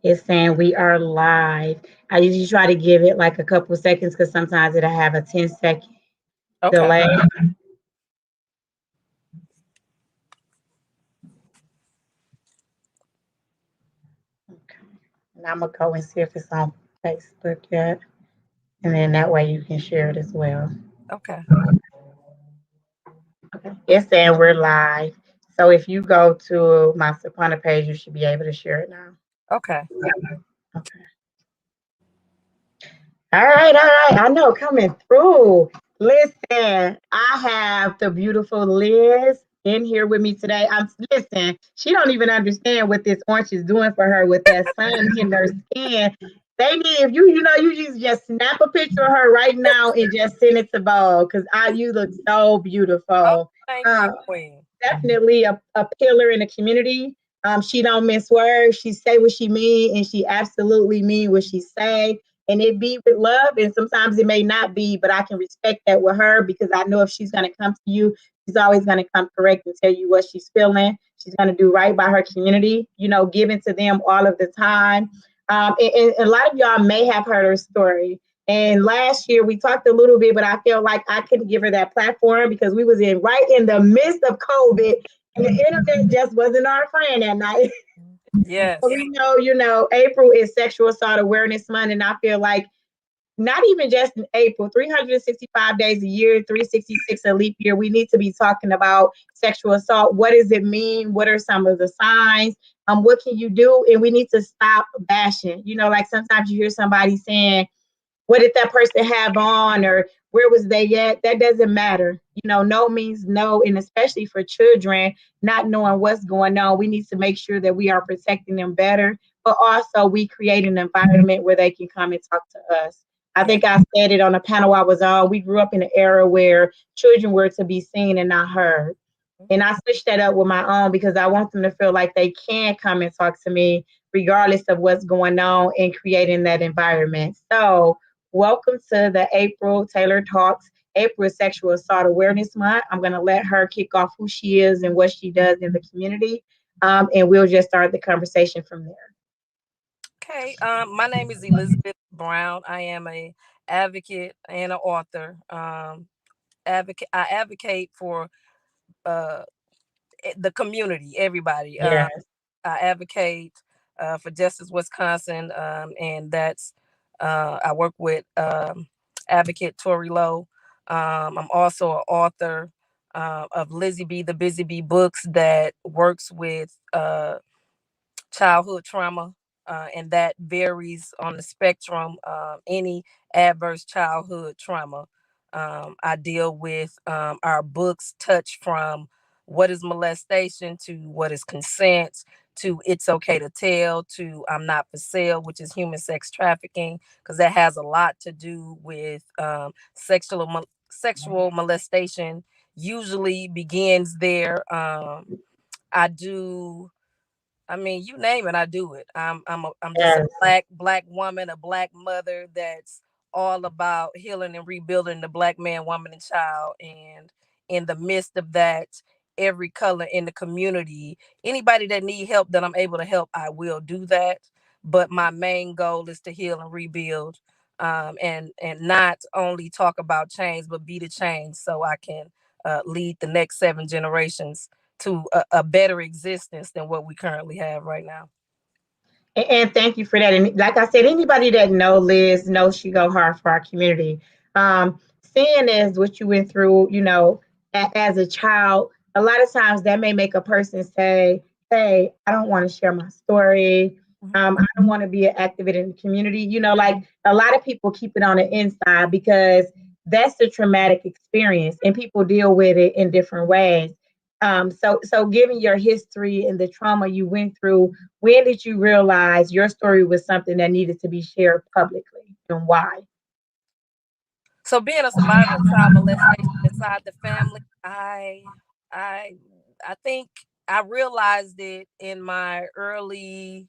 It's saying we are live. I usually try to give it like a couple seconds because sometimes it'll have a 10-second Okay. delay. Okay. And I'm gonna go and see if it's on Facebook yet. And then that way you can share it as well. Okay. Okay. It's saying we're live. So if you go to my Sapana page, you should be able to share it now. Okay. Okay. All right, all right. I know coming through. Listen, I have the beautiful Liz in here with me today. I'm listen, she don't even understand what this orange is doing for her with that sun in her skin. They need if you just snap a picture of her right now and just send it to Bo because you look so Oh, beautiful. thank you, Um, Queen. definitely a pillar in the community. She don't miss words. She say what she mean, and she absolutely mean what she say. And it be with love, and sometimes it may not be, but I can respect that with her because I know if she's gonna come to you, she's always gonna come correct and tell you what she's feeling. She's gonna do right by her community, giving to them all of the time. And a lot of y'all may have heard her story. And last year we talked a little bit, but I felt like I couldn't give her that platform because we was in right in the midst of COVID, and the internet just wasn't our friend that night. So Yes. we know, April is Sexual Assault Awareness Month, and I feel like not even just in April, 365 days a year, 366 a leap year, we need to be talking about sexual assault. What does it mean? What are some of the signs? What can you do? And we need to stop bashing. Like sometimes you hear somebody saying, what did that person have on or where was they at? That doesn't matter. No means no. And especially for children, not knowing what's going on, we need to make sure that we are protecting them better, but also we create an environment where they can come and talk to us. I Yeah. think I said it on a panel I was on. We grew up in an era where children were to be seen and not heard. And I switched that up with my own because I want them to feel like they can come and talk to me regardless of what's going on and creating that environment. So, welcome to the April Taylor Talks. April is Sexual Assault Awareness Month. I'm going to let her kick off who she is and what she does in the community. And we'll just start the conversation from there. Okay. My name is Elizabeth Brown. I am a advocate and an author. Advocate. I advocate for uh the community, everybody. Yes. I advocate for Justice Wisconsin, and that's I work with advocate Tori Lowe. I'm also an author of Lizzie B. the Busy Bee books that works with childhood trauma, and that varies on the spectrum. Any adverse childhood trauma. I deal with our books touch from what is molestation to what is consent to it's okay to tell to I'm not for sale, which is human sex trafficking, because that has a lot to do with sexual molestation. Usually begins there. I do I mean, you name it, I do it. I'm just a Yes. black woman, a black mother that's all about healing and rebuilding the black man, woman, and child. And in the midst of that, every color in the community, anybody that need help that I'm able to help, I will do that. But my main goal is to heal and rebuild, and not only talk about change, but be the change so I can lead the next 7 generations to a better existence than what we currently have right now. And thank you for that. And like I said, anybody that know Liz knows she go hard for our community. Seeing as what you went through, as a child, a lot of times that may make a person say, "Hey, I don't want to share my story. Mhm. I don't want to be an activist in the community." Like a lot of people keep it on the inside because that's the traumatic experience, and people deal with it in different ways. So given your history and the trauma you went through, when did you realize your story was something that needed to be shared publicly and why? So being a survivor of child molestation inside the family, I I think I realized it in my early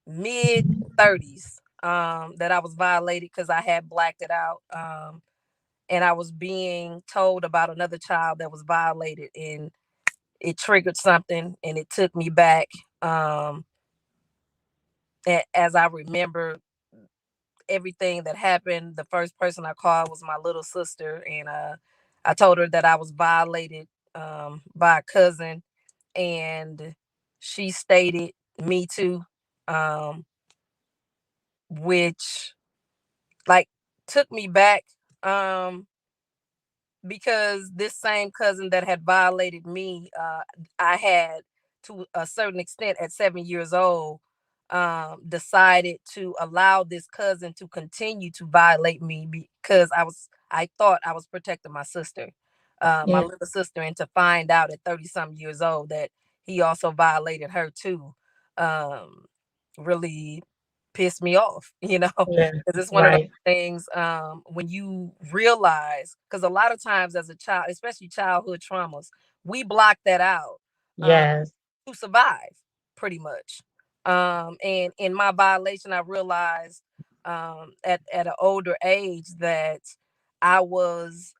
mid 30s, that I was violated because I had blacked it out. And I was being told about another child that was violated, and it triggered something and it took me back. Um as I remember everything that happened, the first person I called was my little sister, and I told her that I was violated by a cousin, and she stated me too, um, which like took me back. Because this same cousin that had violated me, I had to a certain extent at 7 years old, decided to allow this cousin to continue to violate me because I thought I was protecting my sister, my Yeah. little sister, and to find out at 30 some years old that he also violated her too, um, really pissed me off, Yeah. because it's one of those Right. things, when you realize, because a lot of times as a child, especially childhood traumas, we block that out, um, Yes. to survive, pretty much. And in my violation, I realized, at an older age that I was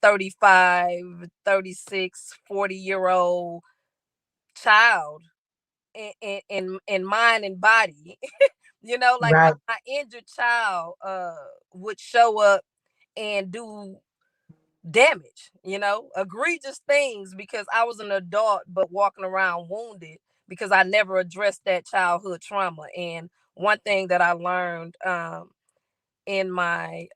35, 36, 40-year old child in mind and body. Like Right. my injured child would show up and do damage, egregious things because I was an adult but walking around wounded because I never addressed that childhood trauma. And one thing that I learned, in my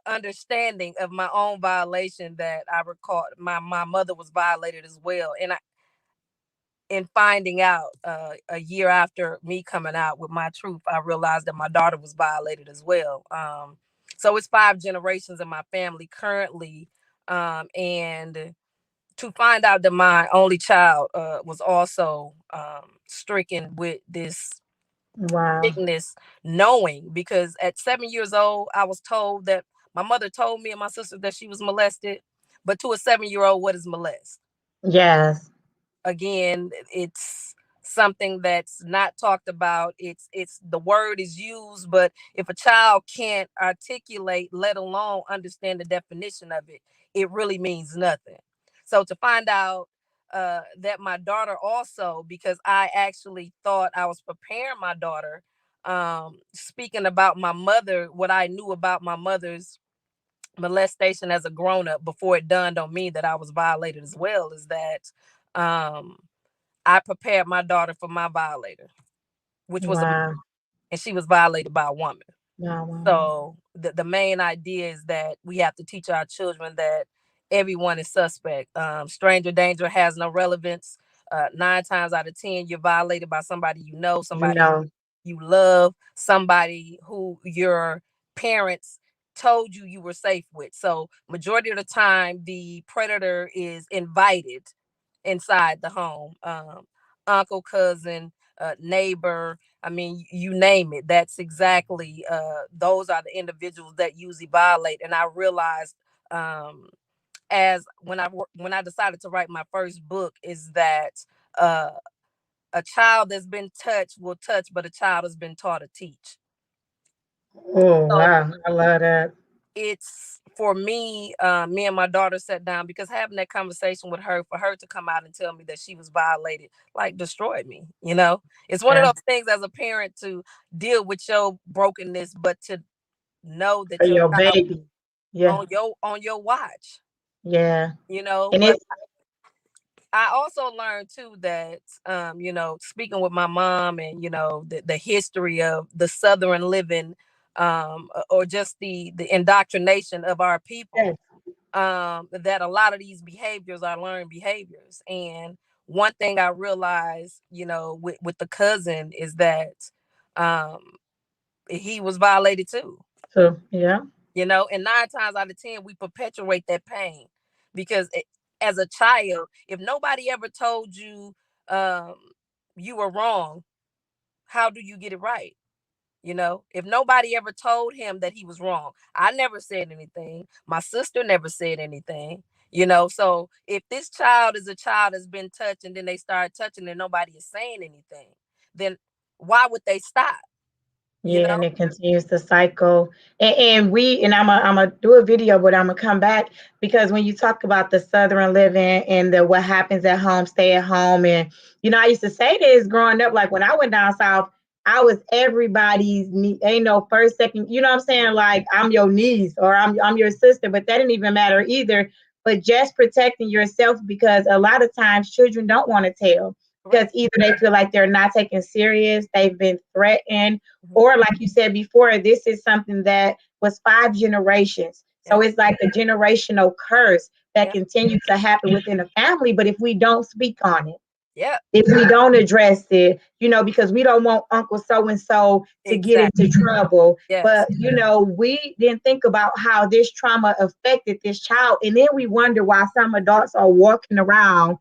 understanding of my own violation, that I recall my mother was violated as well. And in finding out, a year after me coming out with my truth, I realized that my daughter was violated as well. So it's 5 generations in my family currently. And to find out that my only child was also stricken with this Wow. sickness, knowing, because at 7 years old, I was told that my mother told me and my sister that she was molested. But to a 7-year old, what is molest? Yes. Again, it's something that's not talked about. It's the word is used, but if a child can't articulate, let alone understand the definition of it, it really means nothing. So to find out that my daughter also, because I actually thought I was preparing my daughter, speaking about my mother, what I knew about my mother's molestation as a grown up before it dawned on me that I was violated as well, is that um I prepared my daughter for my violator, which was a, Wow. and she was violated by a woman. Wow. Wow. So the main idea is that we have to teach our children that everyone is suspect. Stranger danger has no relevance. 9 times out of 10, you're violated by somebody You somebody know. you love, somebody who your parents told you were safe with. So majority of the time, the predator is invited inside the home. Uncle, cousin, neighbor. I mean, you name it. That's exactly, those are the individuals that usually violate. And I realized, as when I decided to write my first book, is that uh, a child that's been touched will touch, but a child has been taught to teach. Oh, So wow. I love that. it's for me, me and my daughter sat down, because having that conversation with her, for her to come out and tell me that she was violated, like, destroyed me. It's one of Yeah. those things as a parent to deal with your brokenness, but to know For that your your child baby. Yeah. on your watch, Yeah. And but it's I also learned too that, speaking with my mom, and the history of the Southern living, or just the indoctrination of our yes. people, that a lot of these behaviors are learned behaviors. And one thing I realized, with the cousin, is that um, he was violated too. So yeah. And 9 times out of 10, we perpetuate that pain because as a child, if nobody ever told you, um, you were wrong, how do you get it right? If nobody ever told him that he was wrong, I never said anything. My sister never said anything. So if this child is a child that's been touched, and then they start touching and nobody is saying anything, then why would they stop? you Yeah, know? and it continues to cycle. And I'm a do a video, but I'm gonna come back because when you talk about the Southern living and the what happens at home, stay at home, and I used to say this growing up. Like when I went down south, I was everybody's ain't no first, second. You know what I'm saying? Like I'm your niece or I'm your sister, but that didn't even matter either. But just protecting yourself because a lot of times children don't want to tell because Correct. either they feel like they're not taken serious, they've been threatened, Mhm. or like you said before, this is something that was 5 generations. So Yeah. it's like a generational curse that Yeah. continues to happen within a family. But if we don't speak on it, Yeah. if we don't address it, because we don't want Uncle so and so to get Exactly. into trouble. Yes. But we didn't think about how this trauma affected this child. And then we wonder why some adults are walking around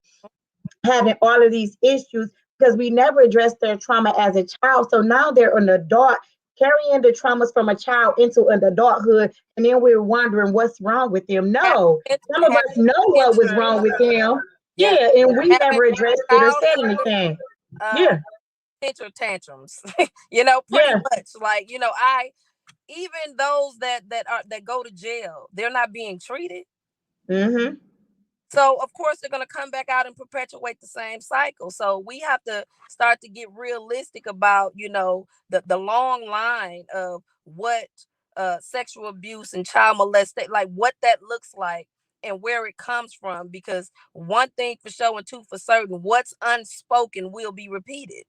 having all of these issues because we never addressed their trauma as a child. So now they're an adult carrying the traumas from a child into an adulthood, and then we're wondering what's wrong with them. No, some of Having us know what was enter wrong with them. yeah, Yeah, and we having never addressed it or said childhood anything. uh Yeah, enter tantrums. Pretty yeah. much like, I even those that go to jail, they're not being treated. Mm-hmm. So of course they're gonna come back out and perpetuate the same cycle. So we have to start to get realistic about, the long line of what sexual abuse and child molestation, like what that looks like and where it comes from. Because one thing for sure and two for certain, what's unspoken will be repeated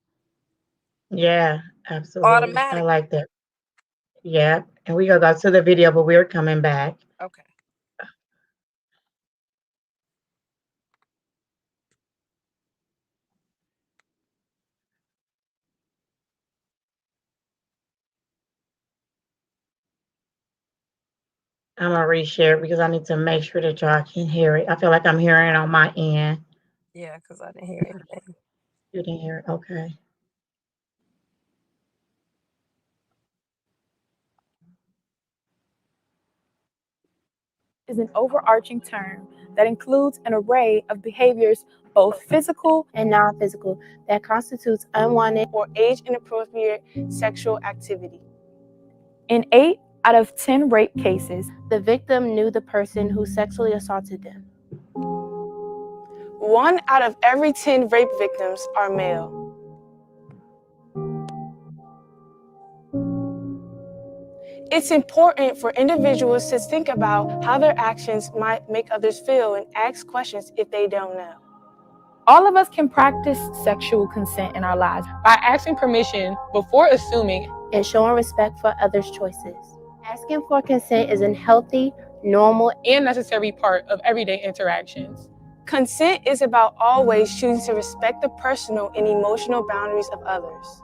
Yeah, absolutely. I automatically. like that. Yeah. And we gotta go to the video, but we're coming back. Okay. I'm gonna reshare it because I need to make sure that y'all can hear it. I feel like I'm hearing it on my end. Yeah, because I didn't hear anything. You didn't hear it? Okay. Is an overarching term that includes an array of behaviors, both physical and non physical, that constitutes unwanted or age inappropriate sexual activity. In 8 out of 10 rape cases, the victim knew the person who sexually assaulted them. 1 out of every 10 rape victims are male. It's important for individuals to think about how their actions might make others feel and ask questions if they don't know. All of us can practice sexual consent in our lives by asking permission before assuming and showing respect for others' choices. Asking for consent is a healthy, normal, and necessary part of everyday interactions. Consent is about always choosing to respect the personal and emotional boundaries of others.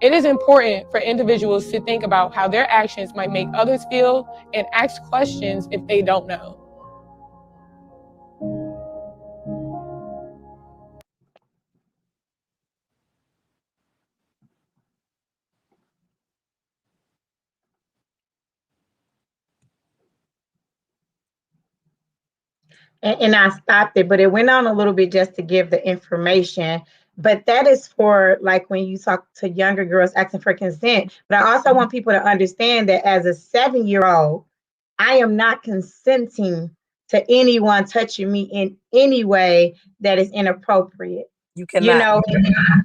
It is important for individuals to think about how their actions might make others feel and ask questions if they don't know. And I stopped it, but it went on a little bit just to give the information. But that is for like when you talk to younger girls asking for consent. But I also want people to understand that as a 7-year-old, I am not consenting to anyone touching me in any way that is inappropriate. You You cannot. know,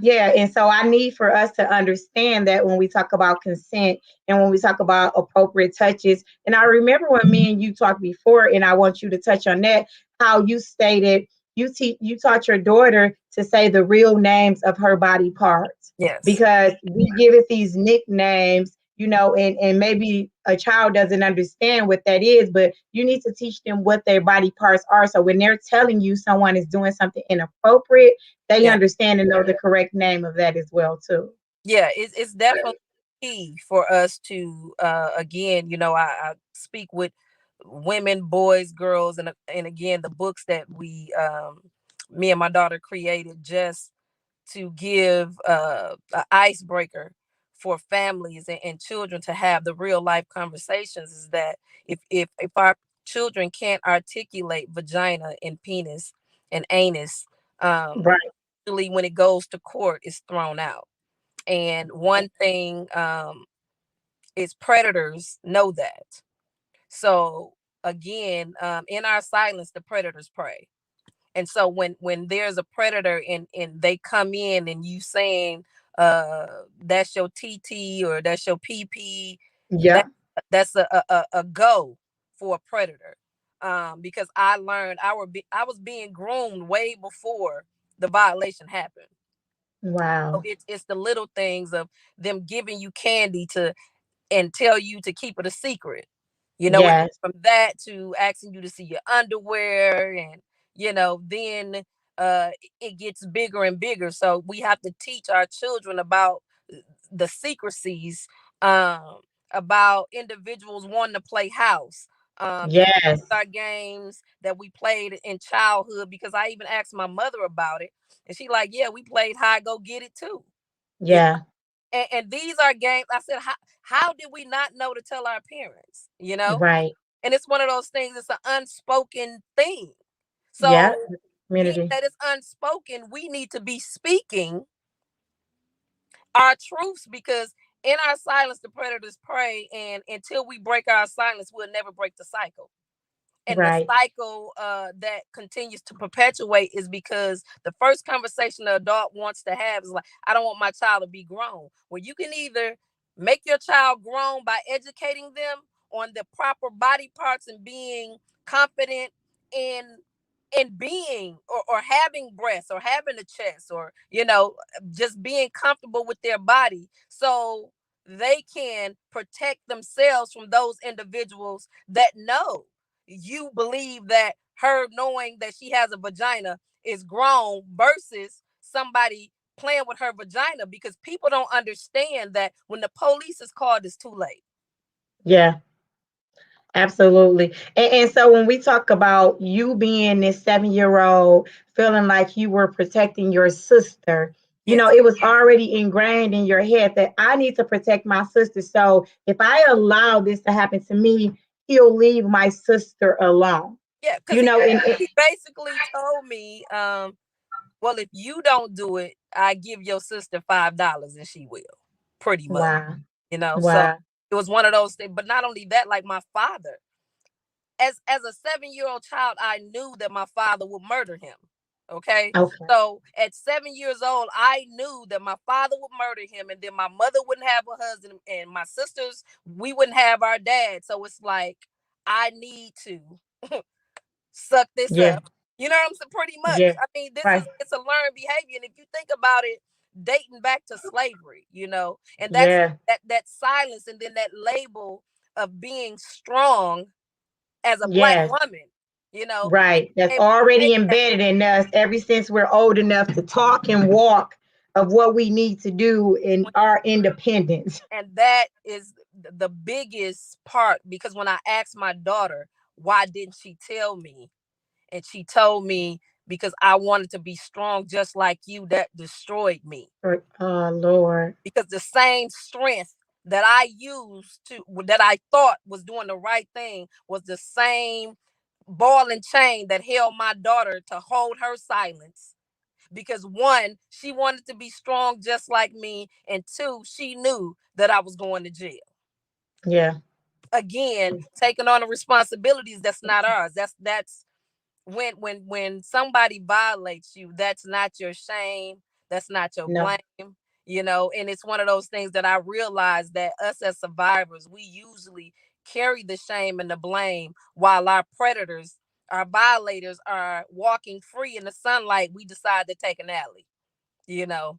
yeah. And so I need for us to understand that when we talk about consent and when we talk about appropriate touches. And I remember when me and you talked before, and I want you to touch on that, how you stated you taught your daughter to say the real names of her body parts Yes. because we give it these nicknames, and maybe a child doesn't understand what that is, but you need to teach them what their body parts are. So when they're telling you someone is doing something inappropriate, they Yeah. understand and know the correct name of that as well too. Yeah, it's definitely key for us to again, I speak with women, boys, girls, and again the books that we me and my daughter created just to give an icebreaker for families and children to have the real life conversations is that if our children can't articulate vagina and penis and anus, um Right. usually when it goes to court it's thrown out. And one thing is predators know that. So again, in our silence, the predators prey. And so when there's a predator and they come in and you saying that's your TT or that's your PP, that Yeah. that's a go for a predator. Because I learned I was being groomed way before the violation happened. So Wow. it's the little things of them giving you candy to and tell you to keep it a secret. It Yes. from that to asking you to see your underwear, and then it gets bigger and bigger. So we have to teach our children about the secrecies, um, about individuals wanting to play house. Yes. Our games that we played in childhood, because I even asked my mother about it, and she like, yeah, we played high go get it too. You Yeah. and these are games. I said, how did we not know to tell our parents? Right. And it's one of those things. It's an unspoken thing. Yeah. So being Community. that it's unspoken, we need to be speaking our truths, because in our silence, the predators prey, and until we break our silence, we'll never break the cycle. And the Right. cycle that continues to perpetuate is because the first conversation the adult wants to have is like, I don't want my child to be grown. Well, you can either make your child grown by educating them on the proper body parts and being confident in being or having breasts or having a chest, or just being comfortable with their body, so they can protect themselves from those individuals that know you believe that her knowing that she has a vagina is grown versus somebody playing with her vagina, because people don't understand that when the police is called, it's too late. Yeah. Absolutely. And so when we talk about you being this 7-year-old, feeling like you were protecting your sister, Yes. it was already ingrained in your head that I need to protect my sister. So if I allow this to happen to me, he'll leave my sister alone. Yeah, because You he, know, and, he basically told me, well, if you don't do it, I give your sister $5 and she will, pretty much. wow. So Wow. it was one of those things. But not only that, like my father, as a 7-year-old child, I knew that my father would murder him. Okay. Okay. So at 7 years old, I knew that my father would murder him, and then my mother wouldn't have a husband, and my sisters, we wouldn't have our dad. So it's like, I need to suck this Yeah. up. You know what I'm saying? Pretty much. Yeah. I mean, Right. it's a learned behavior. And if you think about it, dating back to slavery, and that's Yeah. that silence, and then that label of being strong as a black Yes. woman, Right. That's able to already take that. embedded in us ever since we're old enough to talk and walk of what we need to do in our independence. And that is the biggest part, because when I asked my daughter, why didn't she tell me? And she told me, because I wanted to be strong just like you, that destroyed me. Oh, Lord. Because the same strength that I used that I thought was doing the right thing was the same ball and chain that held my daughter to hold her silence. Because one, she wanted to be strong just like me, and two, she knew that I was going to jail. Yeah. Again, taking on the responsibilities that's not ours. That's when somebody violates you, that's not your shame, that's not your No. blame. And it's one of those things that I realize that us as survivors, we usually carry the shame and the blame, while our predators, our violators, are walking free in the sunlight. We decide to take an alley, you know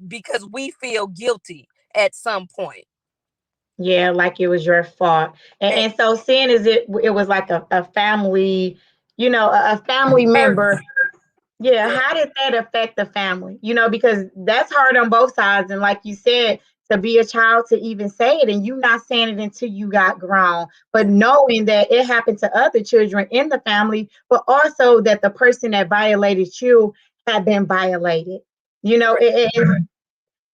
because we feel guilty at some point. Yeah, like it was your fault. And, And and so seeing as it was like a family, a family hurt. member. Yeah, Yeah. how did that affect the family? Because that's hard on both sides. And like you said, to be a child to even say it, and you not saying it until you got grown, but Yeah. knowing that it happened to other children in the family, but also that the person that violated you had been violated. You know, Correct.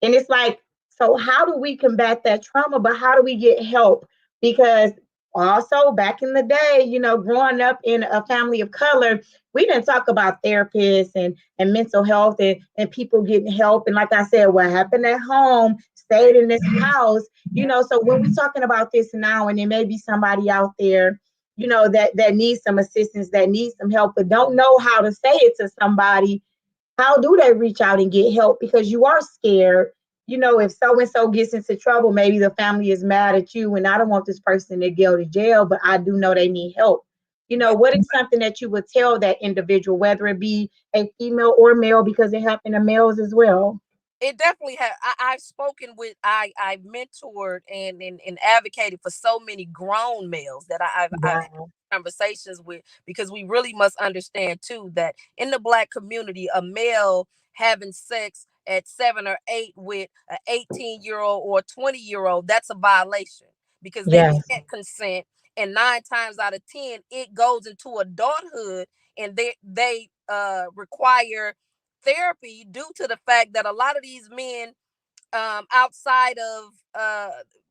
and it's like, so how do we combat that trauma? But how do we get help? Because Also, back in the day, growing up in a family of color, we didn't talk about therapists and mental health and people getting help. And like I said, what happened at home stayed in this house. So when we're talking about this now, and there may be somebody out there, that needs some assistance, that needs some help, but don't know how to say it to somebody, how do they reach out and get help? Because you are scared. If so and so gets into trouble, maybe the family is mad at you, and I don't want this person to go to jail, but I do know they need help. But What is something that you would tell that individual, whether it be a female or male, because it happened to males as well? it definitely has. I've spoken with, I mentored and advocated for so many grown males that I've had Wow. conversations with, because we really must understand too that in the Black community, a male having sex at 7 or 8 with an 18-year-old or 20-year-old, that's a violation, because they Yes. can't consent, and 9 times out of 10 it goes into adulthood, and they require therapy due to the fact that a lot of these men, outside of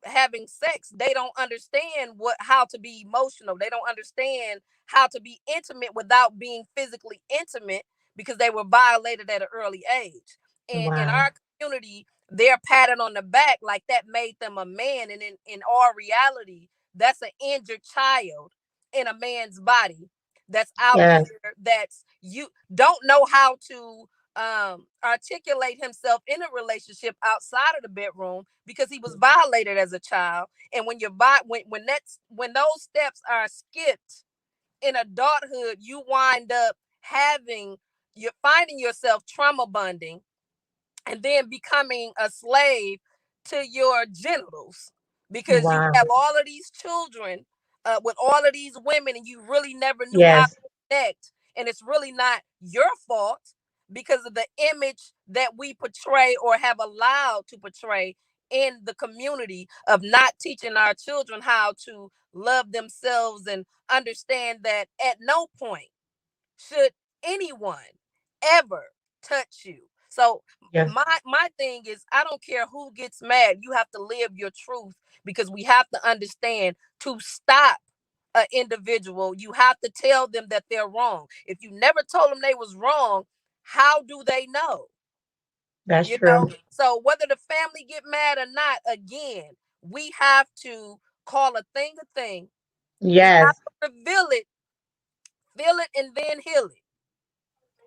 having sex, they don't understand how to be emotional. They don't understand how to be intimate without being physically intimate, because they were violated at an early age. And in Wow. our community, they're patted on the back like that made them a man. And in all reality, that's an injured child in a man's body that's out here, Yes. that's you don't know how to articulate himself in a relationship outside of the bedroom, because he was violated as a child. And when when those steps are skipped in adulthood, you wind up you're finding yourself trauma bonding, and then becoming a slave to your genitals, because you Wow. have all of these children with all of these women, and you really never knew how Yes. to connect. And it's really not your fault, because of the image that we portray or have allowed to portray in the community, of not teaching our children how to love themselves and understand that at no point should anyone ever touch you. So Yes. my thing is, I don't care who gets mad. You have to live your truth, because we have to understand, to stop an individual, you have to tell them that they're wrong. If you never told them they was wrong, how do they know? That's You know? true. So whether the family get mad or not, again, we have to call a thing a thing. We have Yes. to reveal it, feel it, and then heal it.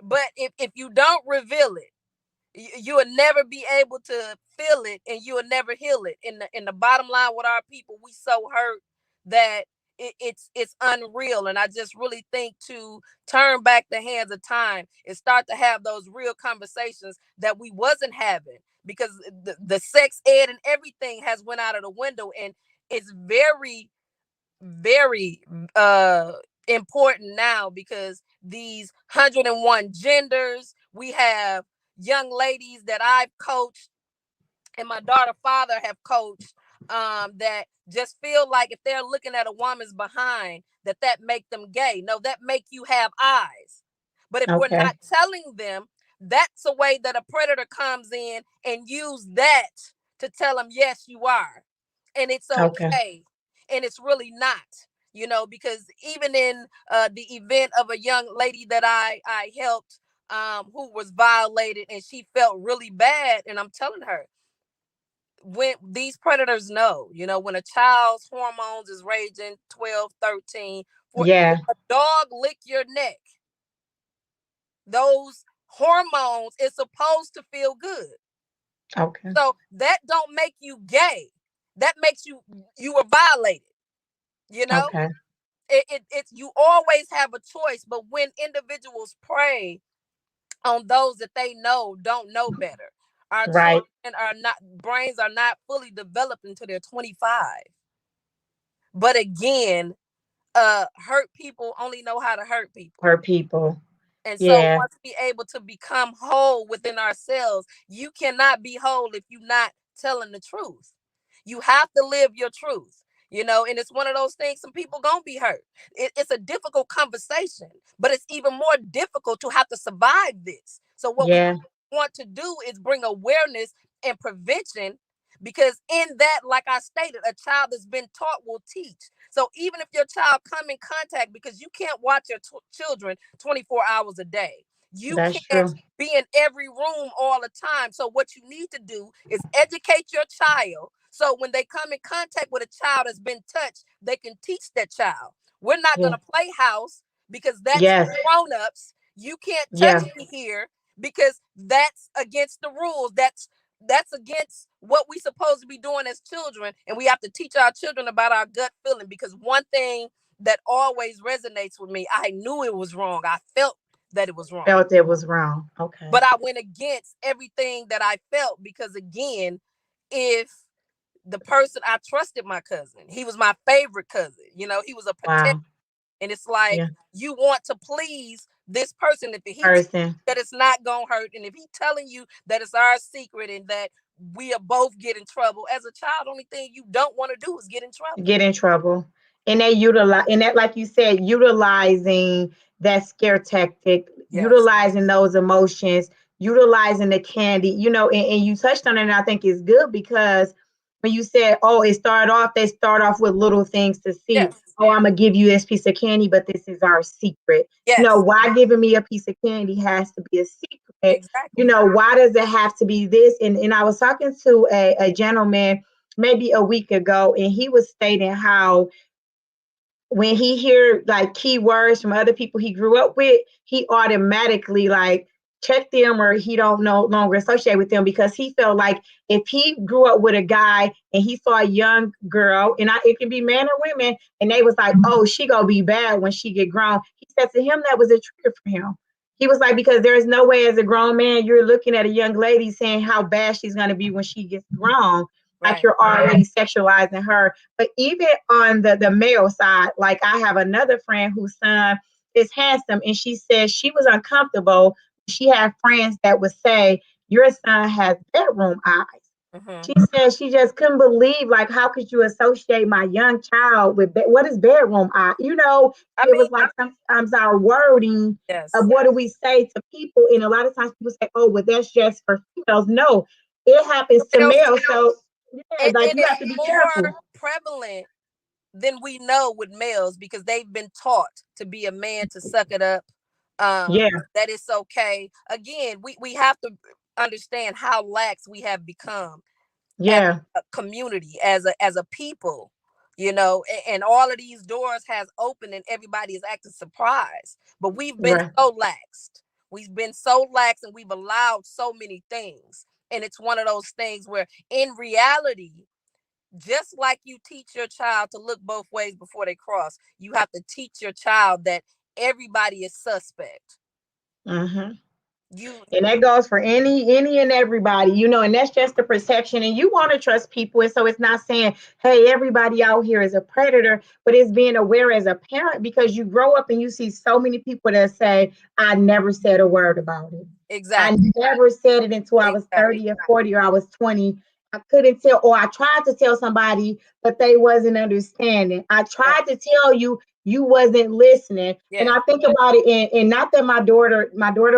But if you don't reveal it, you will never be able to feel it, and you will never heal it. In the bottom line, with our people, we so hurt that it's unreal. And I just really think to turn back the hands of time and start to have those real conversations that we wasn't having, because the sex ed and everything has went out of the window. And it's very, very important now, because these 101 genders, we have young ladies that I've coached and my daughter father have coached, that just feel like if they're looking at a woman's behind, that make them gay. No, that make you have eyes. But if we're Okay. not telling them, that's a way that a predator comes in and use that to tell them, yes, you are, and it's Okay. okay. And it's really not, because even in the event of a young lady that I helped, who was violated, and she felt really bad, and I'm telling her, when these predators know, when a child's hormones is raging 12, 13, for if Yeah. a dog lick your neck, those hormones is supposed to feel good. Okay. So that don't make you gay. That makes you were violated. You know, Okay. it's you always have a choice. But when individuals prey on those that they know don't know better, our Right. children are not brains are not fully developed until they're 25. But again, hurt people only know how to hurt people. For people. And so Yeah. once we able to become whole within ourselves, you cannot be whole if you're not telling the truth. You have to live your truth, and it's one of those things, some people gonna be hurt. It's a difficult conversation, but it's even more difficult to have to survive this. So what we Yeah. want to do is bring awareness and prevention, Because in that, like I stated, a child that's been taught will teach. So even if your child come in contact, because you can't watch your children 24 hours a day, you That's can't true. be in every room all the time. So what you need to do is educate your child, so when they come in contact with a child that's been touched, they can teach that child. We're not going Yeah. to play house because that's Yes. grown-ups. You can't touch Yeah. me here because that's against the rules. That's against what we supposed to be doing as children, and we have to teach our children about our gut feeling. Because one thing that always resonates with me, I knew it was wrong. I felt that it was wrong, Felt it was wrong. Okay. but I went against everything that I felt, because again, if the person, I trusted my cousin, he was my favorite cousin, he was a protector. Wow. And it's like, Yeah. you want to please this person. If he tells Person. that it's not gonna hurt, and if he telling you that it's our secret and that we are both get in trouble as a child, only thing you don't want to do is get in trouble. Get in trouble. And they utilize, and that, like you said, utilizing that scare tactic, Yes. utilizing those emotions, utilizing the candy, and you touched on it, and I think it's good because when you said, oh, they start off with little things to see. Yes. Oh, I'm gonna give you this piece of candy, but this is our secret. Yes. Why giving me a piece of candy has to be a secret? Exactly. Why does it have to be this? And I was talking to a gentleman maybe a week ago, and he was stating how when he hear like keywords from other people he grew up with, he automatically like check them, or he don't no longer associate with them, because he felt like if he grew up with a guy and he saw a young girl, and it can be men or women, and they was like, oh, she gonna be bad when she get grown. He said to him that was a trigger for him. He was like, because there's no way as a grown man you're looking at a young lady saying how bad she's gonna be when she gets grown. Like Right. you're already sexualizing her. But even on the male side, like I have another friend whose son is handsome, and she said she was uncomfortable. She had friends that would say, your son has bedroom eyes. Mm-hmm. She said she just couldn't believe, like, how could you associate my young child with what is bedroom eye? I It mean, was like sometimes our wording of yes. what do we say to people, and a lot of times people say, oh, well, that's just for females. No, it happens to Males, males. So yeah, and like you it's have to be more careful. prevalent than we know with males, because they've been taught to be a man, to suck it up, Yeah, that it's okay. Again, we have to understand how lax we have become as yeah, a community, as a people, and all of these doors has opened and everybody is acting surprised, but we've been right. so laxed. We've been so lax, and we've allowed so many things. And it's one of those things where in reality, just like you teach your child to look both ways before they cross, you have to teach your child that everybody is suspect. Hmm. You And that goes for any and everybody, and that's just the perception. And you want to trust people. And so it's not saying, hey, everybody out here is a predator, but it's being aware as a parent, because you grow up and you see so many people that say, I never said a word about it. I exactly, never said it until I was exactly. 30 or 40 or I was 20. I couldn't tell, or I tried to tell somebody, but they wasn't understanding. I Yeah, tried to tell you, you wasn't listening. And yeah, I think about it, and not that my daughter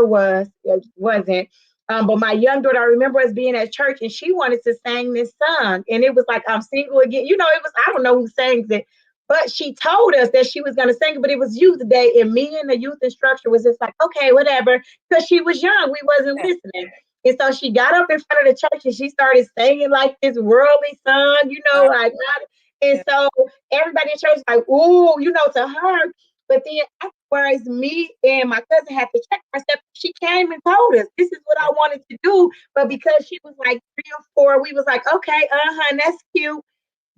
wasn't, but my young daughter, I remember us being at church and she wanted to sing this song, and it was like, I'm single again. It was, I don't know who sings it, but she told us that she was going to sing it, but it was youth day, and me and the youth instructor was just like, okay, whatever, because she was young, we wasn't yeah, listening. And so she got up in front of the church and she started singing like this worldly song, uh, like not. And yeah, so everybody in church was like, ooh, to her. But then afterwards, me and my cousin had to check ourselves. She came and told us, this is what yeah, I wanted to do. But yeah. because she was like 3 or 4, we was like, okay, that's cute,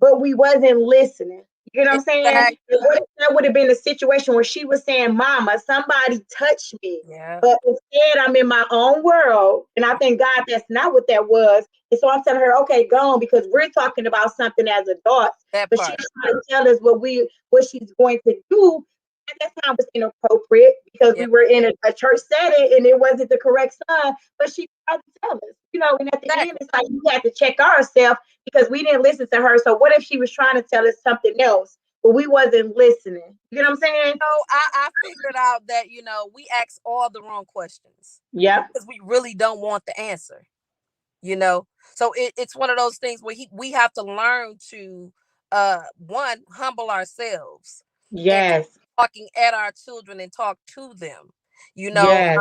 but we wasn't listening. You know what I'm saying? Exactly. What if that would have been a situation where she was saying, Mama, somebody touched me. Yeah, But instead, I'm in my own world. And I thank God that's not what that was. And so I'm telling her, okay, go on, because we're talking about something as adults. that But she's part. trying to tell us what she's going to do. At that time was inappropriate because Yeah, we were in a church setting and it wasn't the correct song. But she tried to tell us, and at the end, exactly. it's like we had to check ourselves because we didn't listen to her. So what if she was trying to tell us something else, but we wasn't listening? You know what I'm saying? So I figured out that we ask all the wrong questions Yep. because we really don't want the answer. You know, So it's one of those things where we have to learn to one, humble ourselves and Yes. talking at our children and talk to them, you know. Yes.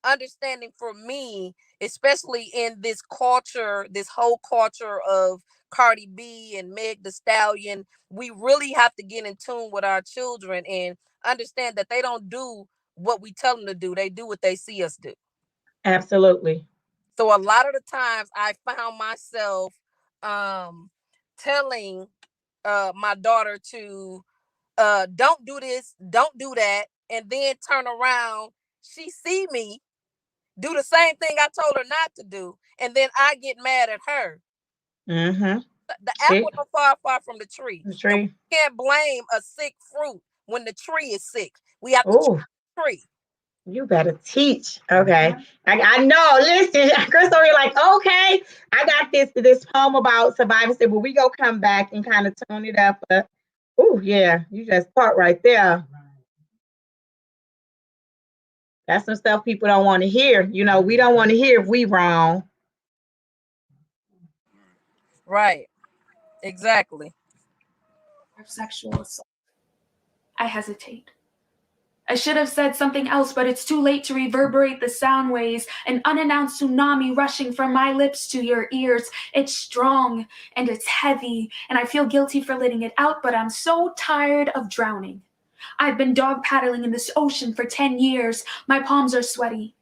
Understanding for me, especially in this culture, this whole culture of Cardi B and Meg the Stallion, we really have to get in tune with our children and understand that they don't do what we tell them to do, they do what they see us do. Absolutely. So a lot of the times I found myself um telling my daughter to don't do this, don't do that, and then turn around, she see me do the same thing I told her not to do, and then I get mad at her. Mm-hmm. The See apple don't fall far from the tree, the and tree. we can't blame a sick fruit when the tree is sick. We have to treat Oh, the tree. you better teach. Okay. I know. Listen, Crystal, you're like, okay, I got this poem about survivorship, but we go come back and kind of tone it up. Oh, yeah, you just taught right there. That's some stuff people don't want to hear. You know, we don't want to hear if we wrong. Right. Exactly. Of sexual assault. I hesitate. I should have said something else, but it's too late to reverberate the sound waves, an unannounced tsunami rushing from my lips to your ears. It's strong and it's heavy, and I feel guilty for letting it out, but I'm so tired of drowning. I've been dog paddling in this ocean for 10 years. My palms are sweaty.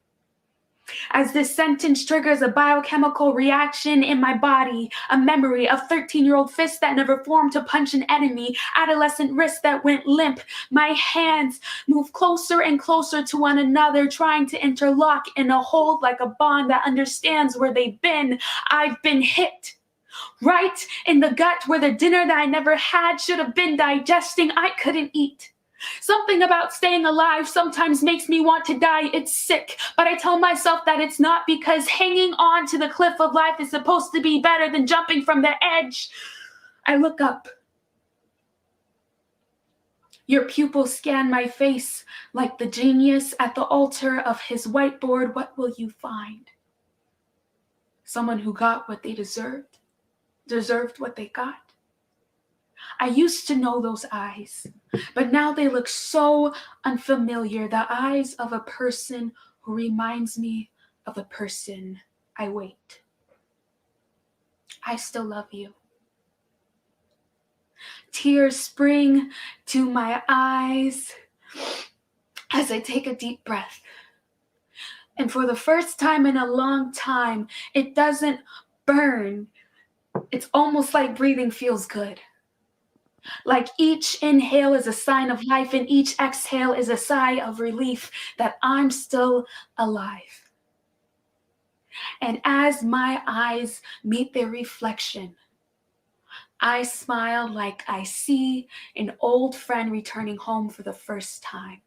As this sentence triggers a biochemical reaction in my body, a memory of 13-year-old fists that never formed to punch an enemy, adolescent wrists that went limp. My hands move closer and closer to one another, trying to interlock in a hold like a bond that understands where they've been. I've been hit. Right in the gut where the dinner that I never had should have been digesting, I couldn't eat. Something about staying alive sometimes makes me want to die. It's sick, but I tell myself that it's not, because hanging on to the cliff of life is supposed to be better than jumping from the edge. I look up. Your pupils scan my face like the genius at the altar of his whiteboard. What will you find? Someone who got what they deserved what they got. I used to know those eyes, but now they look so unfamiliar. The eyes of a person who reminds me of a person I wait. I still love you. Tears spring to my eyes as I take a deep breath. And for the first time in a long time, it doesn't burn. It's almost like breathing feels good. Like each inhale is a sign of life, and each exhale is a sigh of relief that I'm still alive. And as my eyes meet their reflection, I smile like I see an old friend returning home for the first time.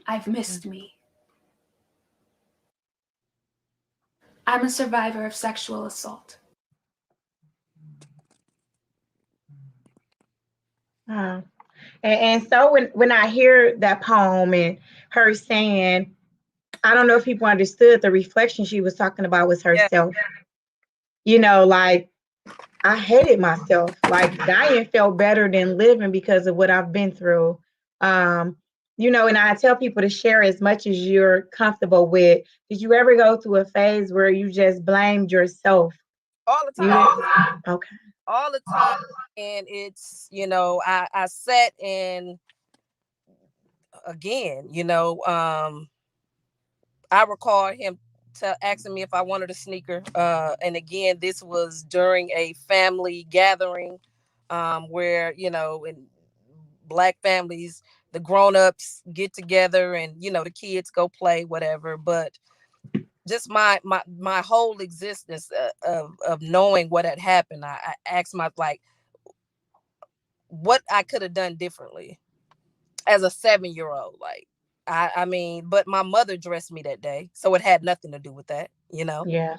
I've missed me. I'm a survivor of sexual assault. Uh, and so when I hear that poem and her saying, I don't know if people understood the reflection she was talking about was Yeah. herself. You know, like I hated myself. Like dying felt better than living because of what I've been through. Um, you know, and I tell people to share as much as you're comfortable with. Did you ever go through a phase where you just blamed yourself? All the You time. didn't? Okay. All the time. And it's, I sat and again, I recall him asking me if I wanted a sneaker. And again, this was during a family gathering, where, in Black families, the grown-ups get together and, the kids go play, whatever. But just my whole existence of knowing what had happened, I asked my, like, what I could have done differently as a 7-year-old. Like, I mean, but my mother dressed me that day, so it had nothing to do with that. Yeah.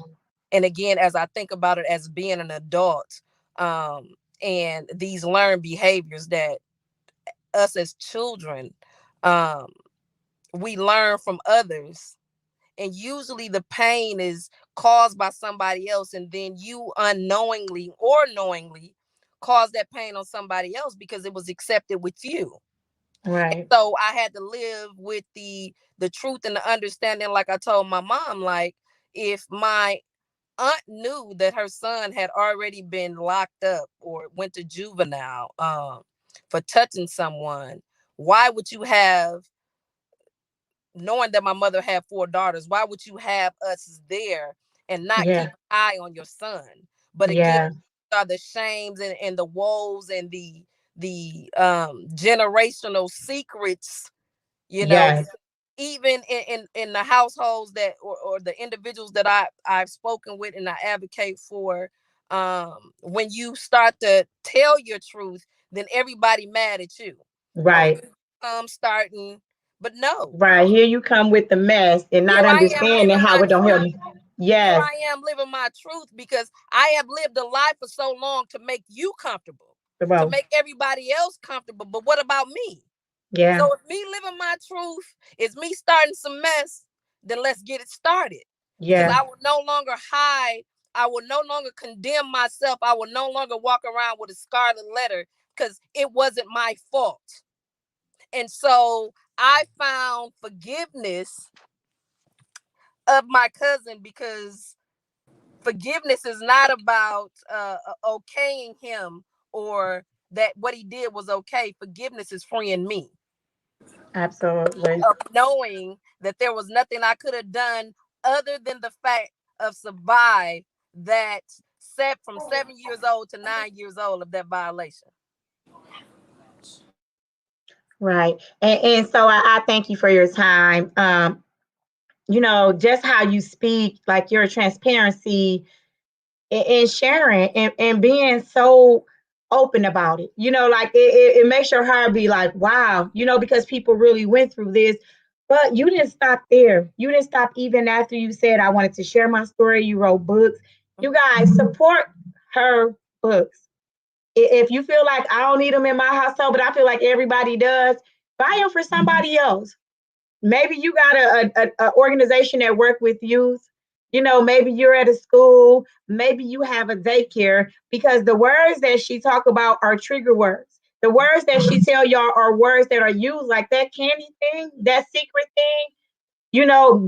And again, as I think about it as being an adult, and these learned behaviors that us as children, um, we learn from others, And usually the pain is caused by somebody else, and then you unknowingly or knowingly cause that pain on somebody else because it was accepted with you. Right. So I had to live with the truth and the understanding, like I told my mom, like, if my aunt knew that her son had already been locked up or went to juvenile for touching someone, why would you have, knowing that my mother had 4 daughters, why would you have us there and not keep Yeah. an eye on your son? But again, Yeah. are the shames and the woes and the generational secrets, you know, Yes. even in the households that, or the individuals that I've spoken with and I advocate for. When you start to tell your truth, then everybody mad at you. Oh, Right. starting, but no, Right. Here you come with the mess and here not I am understanding living how my it don't help truth. me. Here Yes. I am living my truth because I have lived a life for so long to make you comfortable, to Well, make everybody else comfortable. But what about me? yeah. So if me living my truth is me starting some mess, then let's get it started. Because Yeah. I will no longer hide. I will no longer condemn myself. I will no longer walk around with a scarlet letter because it wasn't my fault. And so I found forgiveness of my cousin, because forgiveness is not about okaying him, or that what he did was okay. Forgiveness is freeing me Absolutely. of knowing that there was nothing I could have done other than the fact of survive that set from 7 years old to 9 years old of that violation. Right. And so I thank you for your time. Just how you speak, like your transparency and sharing and being so open about it. Like it makes your heart be like, wow, because people really went through this. But you didn't stop there. You didn't stop even after you said, I wanted to share my story. You wrote books. You guys support her books. If you feel like I don't need them in my household, but I feel like everybody does, buy them for somebody else. Maybe you got a organization that work with youth. Maybe you're at a school. Maybe you have a daycare, because the words that she talk about are trigger words. The words that she tell y'all are words that are used, like that candy thing, that secret thing.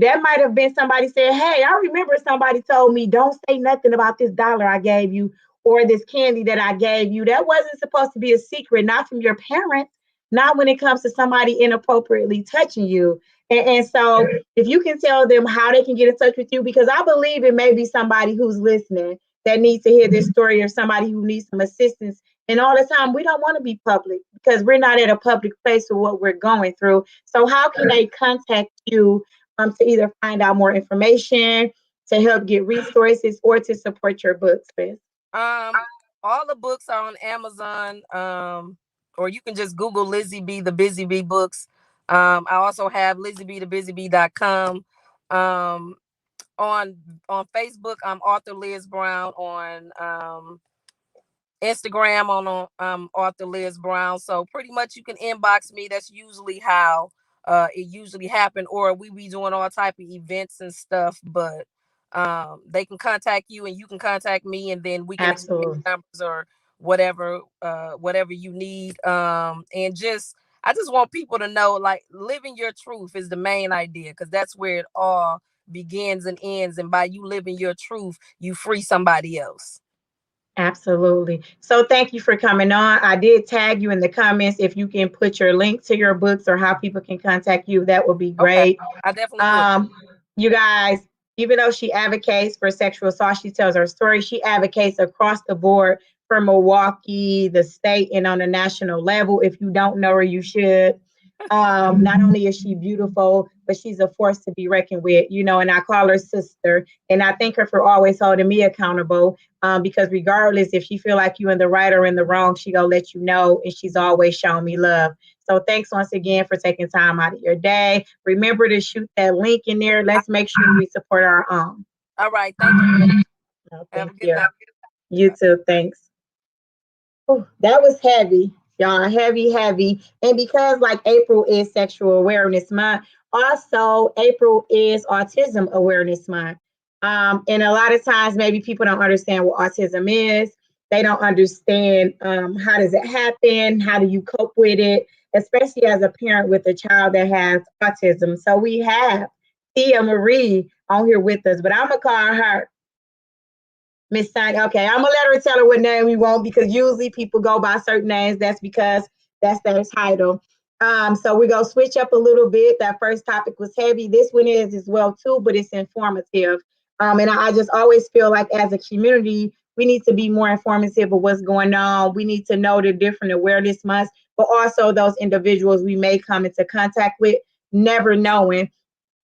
That might have been somebody saying, hey, I remember somebody told me, don't say nothing about this dollar I gave you or this candy that I gave you. That wasn't supposed to be a secret, not from your parents, not when it comes to somebody inappropriately touching you. And so if you can tell them how they can get in touch with you, because I believe it may be somebody who's listening that needs to hear this story, or somebody who needs some assistance. And all the time, we don't want to be public because we're not at a public place for what we're going through. So how can they contact you to either find out more information, to help get resources, or to support your books, Liz? Um, all the books are on Amazon, or you can just Google Lizzie B the Busy Bee books. I also have LizzieBTheBusyBee.com. Um, on Facebook, I'm Author Liz Brown. On Instagram, on Author Liz Brown. So pretty much you can inbox me. That's usually how it usually happen, or we be doing all type of events and stuff. But they can contact you and you can contact me, and then we can exchange Absolutely. numbers or whatever you need. And just I just want people to know, like, living your truth is the main idea, because that's where it all begins and ends. And by you living your truth, you free somebody else. Absolutely. So thank you for coming on. I did tag you in the comments. If you can put your link to your books or how people can contact you, that would be Okay, great. I definitely will. Um, you guys, even though she advocates for sexual assault, she tells her story. She advocates across the board for Milwaukee, the state, and on a national level. If you don't know her, you should. Not only is she beautiful, but she's a force to be reckoned with, and I call her sister. And I thank her for always holding me accountable, because regardless if she feel like you in the right or in the wrong, she gonna let you know, and she's always shown me love. So thanks once again for taking time out of your day. Remember to shoot that link in there. Let's make sure we support our own. All right. Thank you. Oh, Have thank a good you. day. You too. Thanks. Whew, that was heavy, y'all. Heavy, heavy. And because like April is Sexual Awareness Month, Also, April is Autism Awareness Month. And a lot of times, maybe people don't understand what autism is. They don't understand how does it happen? How do you cope with it? Especially as a parent with a child that has autism. So we have Tia Marie on here with us, but I'm going to call her Miss Sunny. Okay, I'm gonna let her tell her what name we want because usually people go by certain names. That's because that's their title. So we're gonna switch up a little bit. That first topic was heavy. This one is as well too, but it's informative. And I just always feel like as a community, we need to be more informative of what's going on. We need to know the different awareness months, but also those individuals we may come into contact with, never knowing.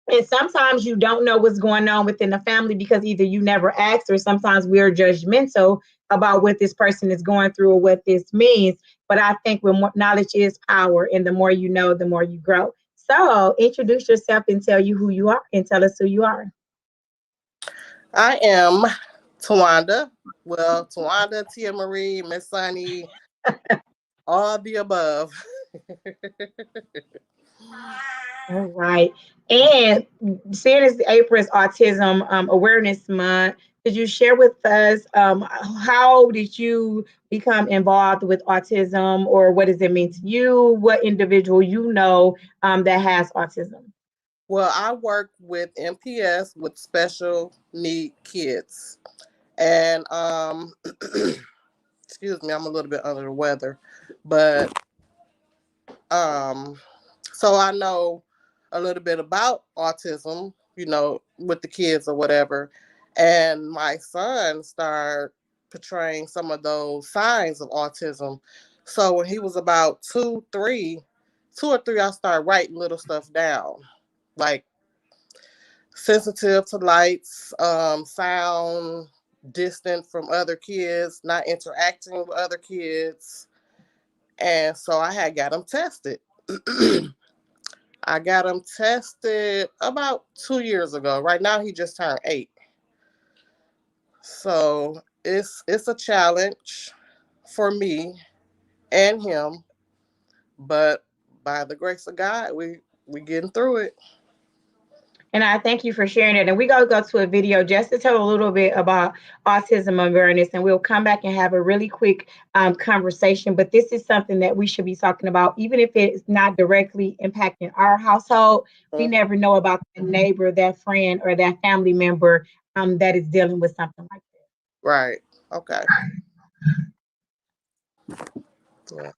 And sometimes you don't know what's going on within the family because either you never asked or sometimes we're judgmental about what this person is going through or what this means. But I think when knowledge is power, and the more you know, the more you grow. So introduce yourself and tell you who you are and tell us who you are. I am Tawanda. Well, Tawanda, Tia Marie, Miss Sunny, all the above. All right. And seeing as April is Autism Awareness Month, could you share with us how did you become involved with autism, or what does it mean to you? What individual you know that has autism? Well, I work with MPS with special need kids. And excuse me, I'm a little bit under the weather. But so I know a little bit about autism, with the kids or whatever. And my son started portraying some of those signs of autism. So when he was about 2 or 3, I started writing little stuff down, like sensitive to lights, sound, distant from other kids, not interacting with other kids. And so I had got him tested. I got him tested about 2 years ago. Right now, he just turned 8. So it's a challenge for me and him, but by the grace of God, we getting through it. And I thank you for sharing it. And we're going to go to a video just to tell a little bit about autism awareness. And we'll come back and have a really quick conversation. But this is something that we should be talking about, even if it's not directly impacting our household. We never know about that neighbor, that friend, or that family member that is dealing with something like that. Right. Okay. Yeah.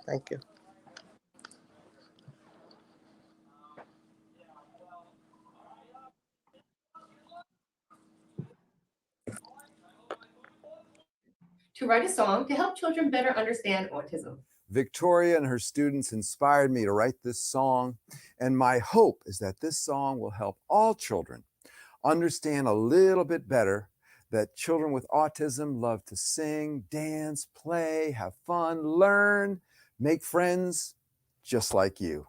Thank you. To write a song to help children better understand autism. Victoria and her students inspired me to write this song, and my hope is that this song will help all children understand a little bit better that children with autism love to sing, dance, play, have fun, learn, make friends, just like you.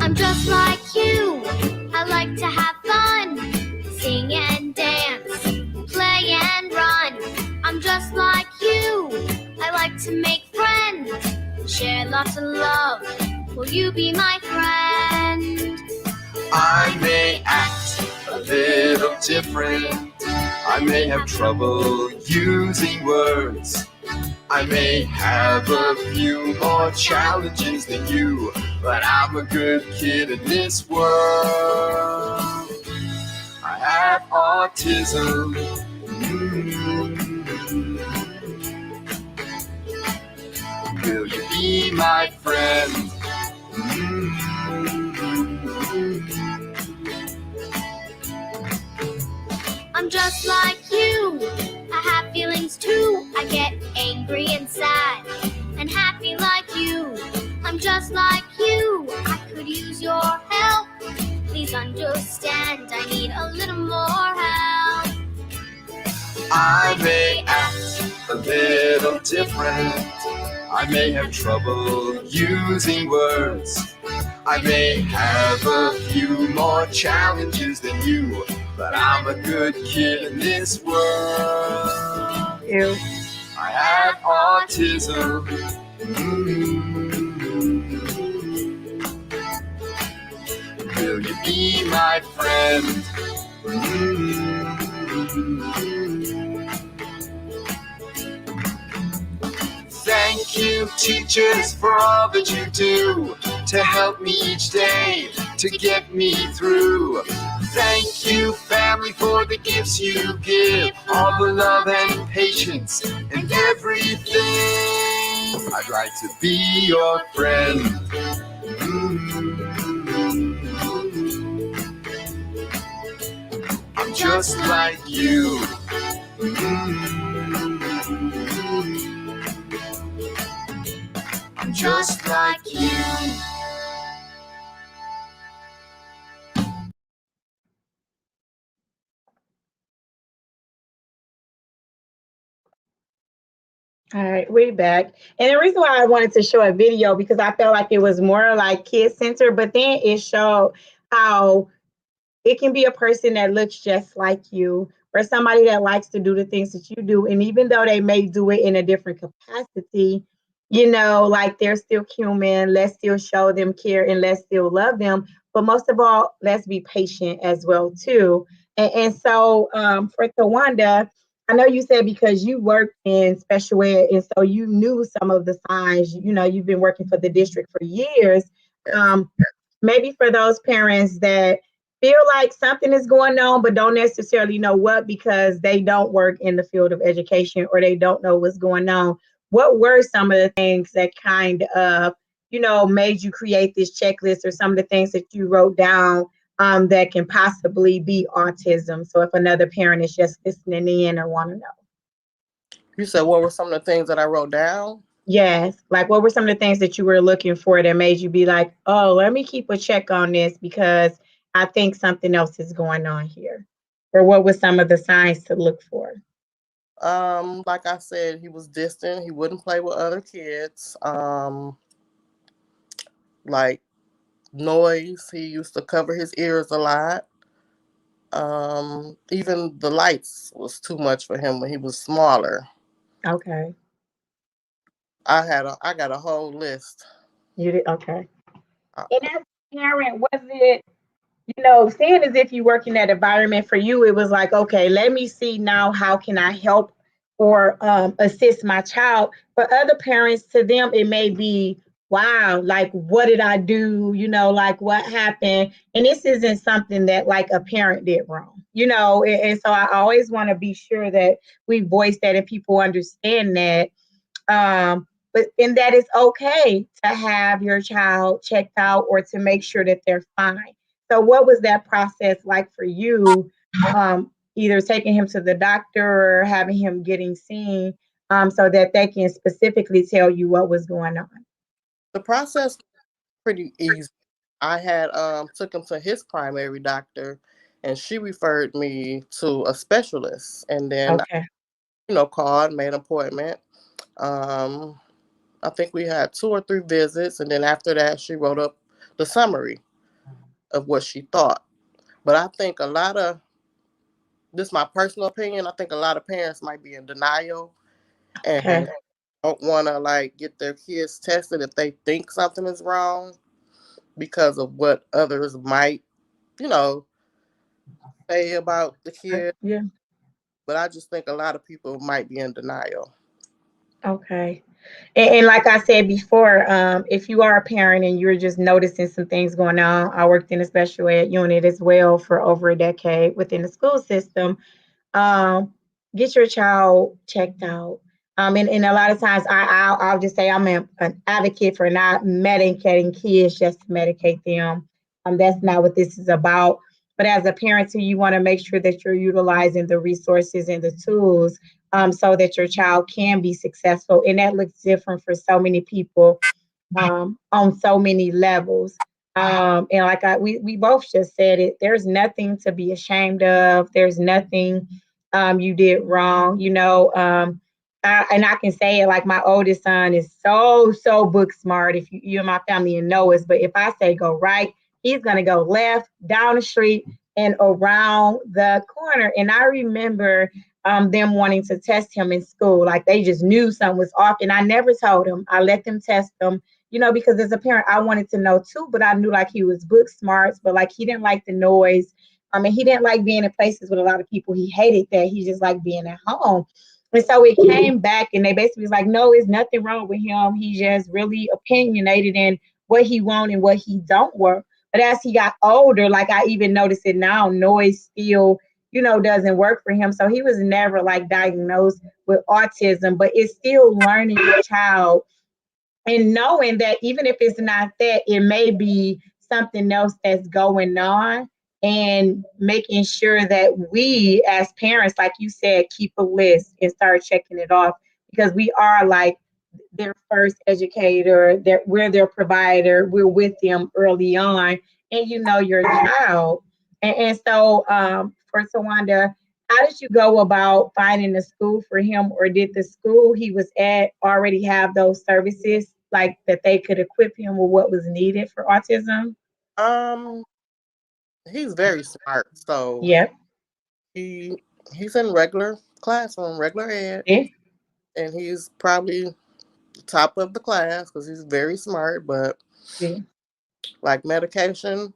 I'm just like you. I like to have fun, sing and dance, play and run. I'm just like you. I like to make friends, share lots of love. Will you be my friend? I may act a little different. I may have trouble using words. I may have a few more challenges than you, but I'm a good kid in this world. I have autism. Will you be my friend? I'm just like you. I have feelings too. I get angry and sad and happy like you. I'm just like you. I could use your help. Please understand, I need a little more help. I may act a little different. I may have trouble using words. I may have a few more challenges than you, but I'm a good kid in this world. Ew. I have autism. Will you be my friend? Thank you, teachers, for all that you do to help me each day, to get me through. Thank you, family, for the gifts you give, all the love and patience and everything. I'd like to be your friend. I'm just like you. I'm just like you. All right, we're back. And the reason why I wanted to show a video because I felt like it was more like kid center, but then it showed how it can be a person that looks just like you or somebody that likes to do the things that you do. And even though they may do it in a different capacity, like they're still human, let's still show them care and let's still love them. But most of all, let's be patient as well, too. And so for Tawanda, I know you said because you worked in special ed and so you knew some of the signs, you've been working for the district for years. Um, Maybe for those parents that feel like something is going on, but don't necessarily know what because they don't work in the field of education or they don't know what's going on. What were some of the things that kind of, made you create this checklist or some of the things that you wrote down that can possibly be autism? So if another parent is just listening in or want to know. You said what were some of the things that I wrote down? Yes. Like what were some of the things that you were looking for that made you be like, oh, let me keep a check on this because I think something else is going on here? Or what were some of the signs to look for? Like I said, he was distant. He wouldn't play with other kids. Like noise. He used to cover his ears a lot. Even the lights was too much for him when he was smaller. Okay. I got a whole list. You did okay. Uh, And as a parent, was it, seeing as if you work in that environment for you, it was like, okay, let me see now how can I help or assist my child. For other parents, to them, it may be, wow, like what did I do? Like what happened? And this isn't something that like a parent did wrong, and so I always want to be sure that we voice that and people understand that. But and that it's okay to have your child checked out or to make sure that they're fine. So what was that process like for you? Either taking him to the doctor or having him getting seen so that they can specifically tell you what was going on. the process was pretty easy. I had took him to his primary doctor, and she referred me to a specialist, and then Okay. called, made an appointment. Um, I think we had 2 or 3 visits, and then after that, she wrote up the summary of what she thought. But I think a lot of this is my personal opinion. I think a lot of parents might be in denial Okay. and don't want to like get their kids tested if they think something is wrong because of what others might, you know, say about the kid. Yeah. But I just think a lot of people might be in denial. Okay. And like I said before, if you are a parent and you're just noticing some things going on, I worked in a special ed unit as well for over a decade within the school system. um, get your child checked out. And a lot of times I'll just say I'm an advocate for not medicating kids just to medicate them. That's not what this is about. But as a parent too, you want to make sure that you're utilizing the resources and the tools so that your child can be successful. And that looks different for so many people on so many levels. And like we both just said it, there's nothing to be ashamed of. There's nothing you did wrong. and I can say it like my oldest son is so book smart. If you and my family know us, but if I say go right, he's gonna go left, down the street, and around the corner. And I remember them wanting to test him in school, like they just knew something was off, and I never told him. I let them test him, because as a parent, I wanted to know too. But I knew like he was book smart, but like he didn't like the noise. I mean, he didn't like being in places with a lot of people. He hated that. He just liked being at home. And so it came back and they basically was like, no, it's nothing wrong with him. He's just really opinionated in what he want and what he don't want. But as he got older, like I even noticed it now, noise still, doesn't work for him. So he was never like diagnosed with autism, but it's still learning your child and knowing that even if it's not that, it may be something else that's going on, and making sure that we as parents, like you said, keep a list and start checking it off, because we are like their first educator, we're their provider, we're with them early on, and your child. And so for Tawanda, how did you go about finding a school for him, or did the school he was at already have those services like that they could equip him with what was needed for autism? Um, he's very smart, so Yep. he's in regular classroom, regular ed, Yeah. and he's probably top of the class because he's very smart. But Yeah. like medication,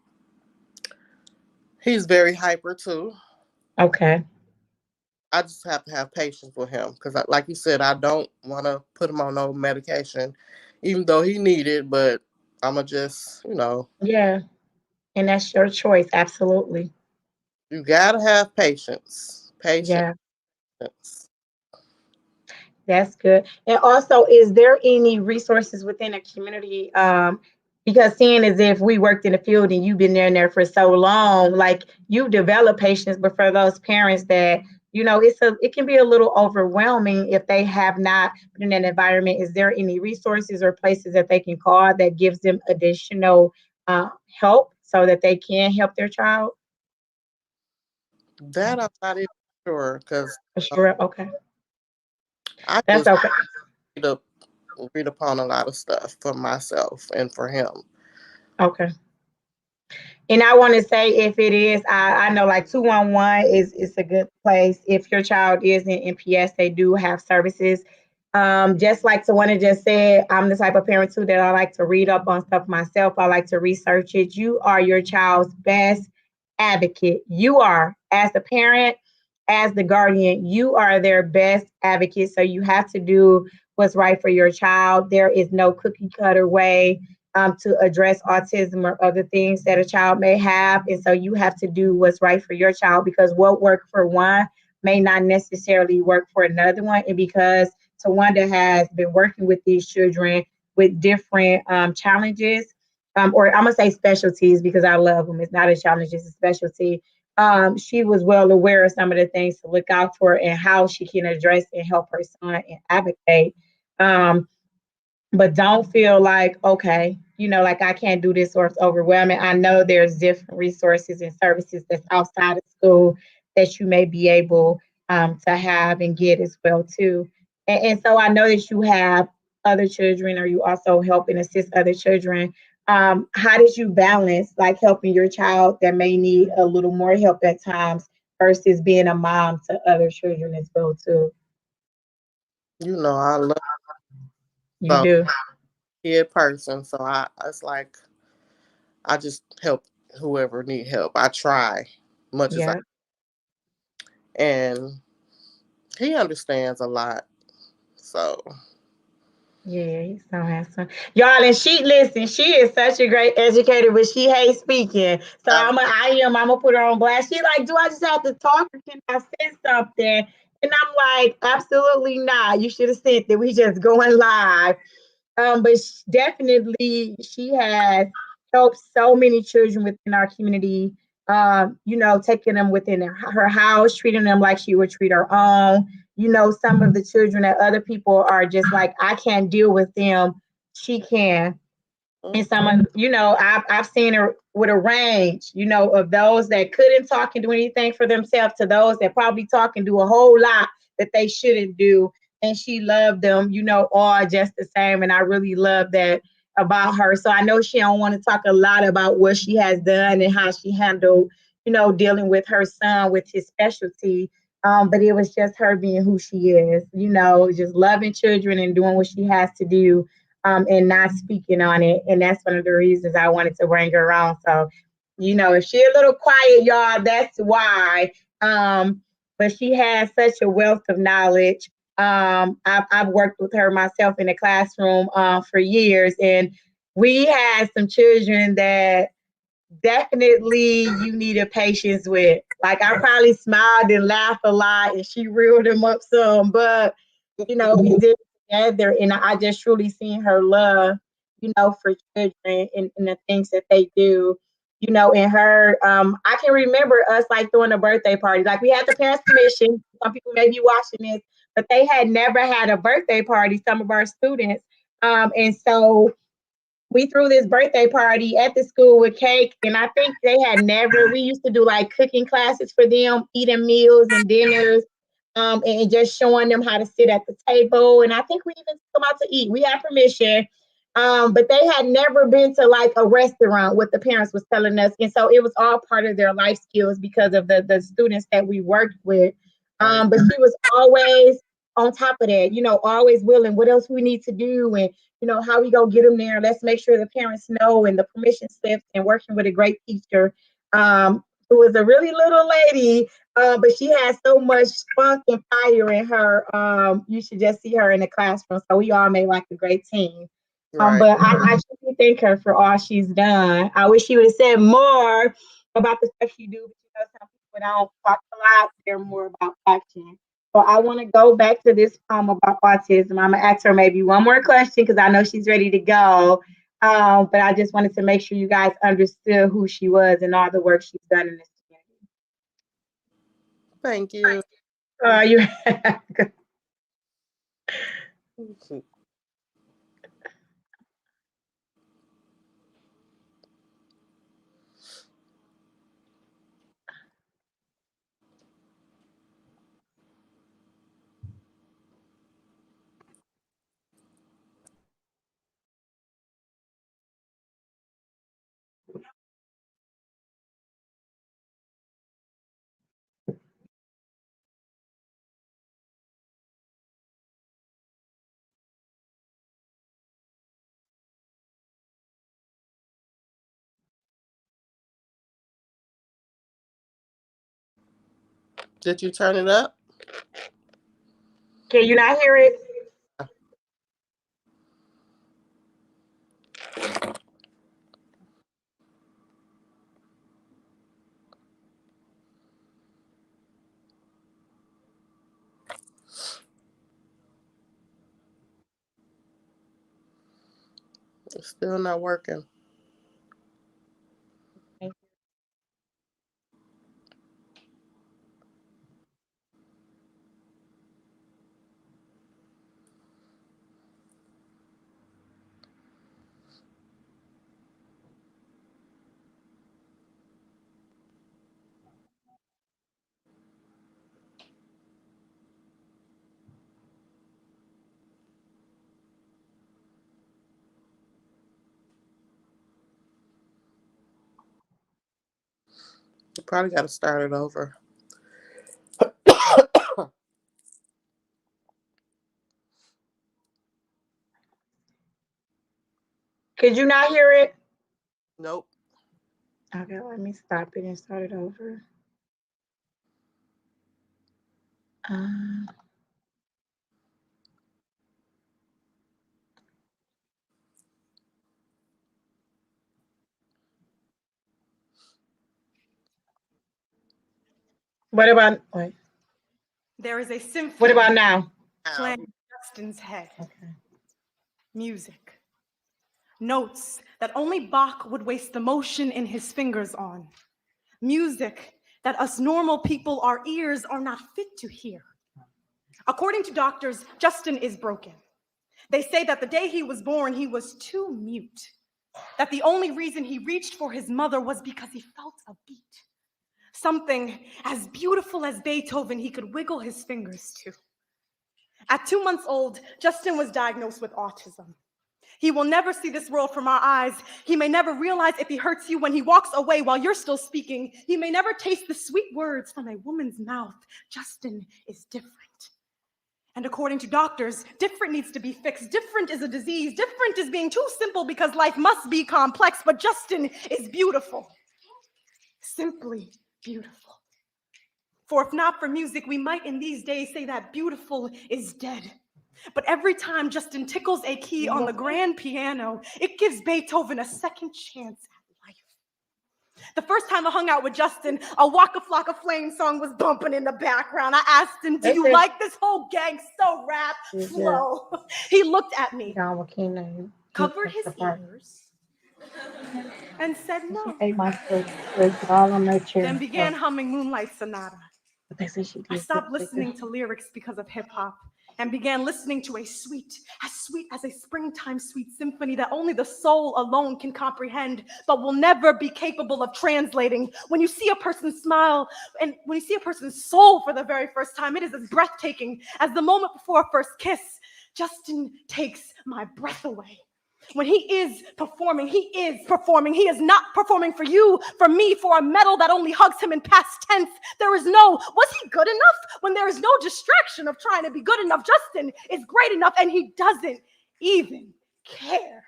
he's very hyper too. Okay. I just have to have patience with him because, like you said, I don't want to put him on no medication, even though he need it. But I'ma just, Yeah. And that's your choice. Absolutely. you gotta have patience. Patience. Yeah. That's good. And also, is there any resources within a community? Because seeing as if we worked in the field and you've been there for so long, like you develop patience, but for those parents that, it can be a little overwhelming if they have not been in an environment. Is there any resources or places that they can call that gives them additional help so that they can help their child? That I'm not even sure because Sure. Okay. I That's just okay. read up, read upon a lot of stuff for myself and for him. Okay. And I want to say, if it is, I know like 211 is a good place. If your child is in NPS, they do have services. Just like Tawana just said, I'm the type of parent too that I like to read up on stuff myself. I like to research it. You are your child's best advocate. You are, as the parent, as the guardian, you are their best advocate. So you have to do what's right for your child. There is no cookie cutter way to address autism or other things that a child may have. And so you have to do what's right for your child, because what worked for one may not necessarily work for another one. And because Tawanda has been working with these children with different challenges, or I'm going to say specialties, because I love them. It's not a challenge, it's a specialty. She was well aware of some of the things to look out for and how she can address and help her son and advocate. Um, but don't feel like, okay, like I can't do this or it's overwhelming. I know there's different resources and services that's outside of school that you may be able to have and get as well too. And so I know that you have other children, or you also help and assist other children. How did you balance like helping your child that may need a little more help at times versus being a mom to other children as well too? I love You the do. kid person, so it's like I just help whoever need help. I try much as I, Yeah. and he understands a lot. So Yeah, he's so handsome. Y'all, and she is such a great educator, but she hates speaking. So I, I'm gonna put her on blast. She like, do I just have to talk or can I say something? And I'm like, absolutely not. You should have said that we just going live. But definitely she has helped so many children within our community. Taking them within her house, treating them like she would treat her own. Some of the children that other people are just like, I can't deal with them. She can. And some of, I've seen her with a range, of those that couldn't talk and do anything for themselves to those that probably talk and do a whole lot that they shouldn't do. and she loved them, all just the same. And I really love that about her. So I know she don't want to talk a lot about what she has done and how she handled, dealing with her son with his specialty. But it was just her being who she is, just loving children and doing what she has to do, and not speaking on it. And that's one of the reasons I wanted to bring her on. So, if she's a little quiet, y'all, that's why. But she has such a wealth of knowledge. I've worked with her myself in the classroom for years, and we had some children that definitely you needed patience with. Like I probably smiled and laughed a lot, and she reeled them up some, but we did it together, and I just truly seen her love, for children and the things that they do. And her, I can remember us like throwing a birthday party. Like we had the parents' permission. Some people may be watching this, but they had never had a birthday party, some of our students. And so we threw this birthday party at the school with cake, and I think they had never. We used to do like cooking classes for them, eating meals and dinners, and just showing them how to sit at the table. And I think we even come out to eat. We had permission, but they had never been to like a restaurant. What the parents was telling us, and so it was all part of their life skills because of the students that we worked with. But she was always on top of that, always willing. What else we need to do, and how we go get them there. Let's make sure the parents know, and the permission slips, and working with a great teacher, who is a really little lady, but she has so much spunk and fire in her. You should just see her in the classroom. So we all made like a great team. Right. But I truly thank her for all she's done. I wish she would have said more about the stuff she do, but some people don't talk a lot. They're more about action. So I want to go back to this poem about autism. I'm gonna ask her maybe one more question because I know she's ready to go. But I just wanted to make sure you guys understood who she was and all the work she's done in this Thank you. community. You Did you turn it up? can you not hear it? It's still not working. You probably got to start it over. Could you not hear it? Nope. Okay, let me stop it and start it over. What about what? There is a symphony. What about now? Playing in Justin's head. Okay. Music. Notes that only Bach would waste the motion in his fingers on. Music that us normal people, our ears are not fit to hear. According to doctors, Justin is broken. They say that the day he was born, he was too mute. That the only reason he reached for his mother was because he felt a beat. Something as beautiful as Beethoven he could wiggle his fingers to. At 2 months old, Justin was diagnosed with autism. He will never see this world from our eyes. He may never realize if he hurts you when he walks away while you're still speaking. He may never taste the sweet words from a woman's mouth. Justin is different. And according to doctors, different needs to be fixed. Different is a disease. Different is being too simple because life must be complex. But Justin is beautiful. Simply beautiful. For if not for music, we might in these days say that beautiful is dead. But every time Justin tickles a key on the grand piano, it gives Beethoven a second chance at life. The first time I hung out with Justin, a Waka Flocka Flame song was bumping in the background. I asked him, do you like this whole gangsta rap flow? He looked at me, covered his ears, and said no. Then began humming Moonlight Sonata. I stopped listening to lyrics because of hip hop and began listening to as sweet as a springtime sweet symphony that only the soul alone can comprehend, but will never be capable of translating. When you see a person smile and when you see a person's soul for the very first time, it is as breathtaking as the moment before a first kiss. Justin takes my breath away. When he is performing. He is not performing for you, for me, for a medal that only hugs him in past tense. Was he good enough? When there is no distraction of trying to be good enough, Justin is great enough, and he doesn't even care.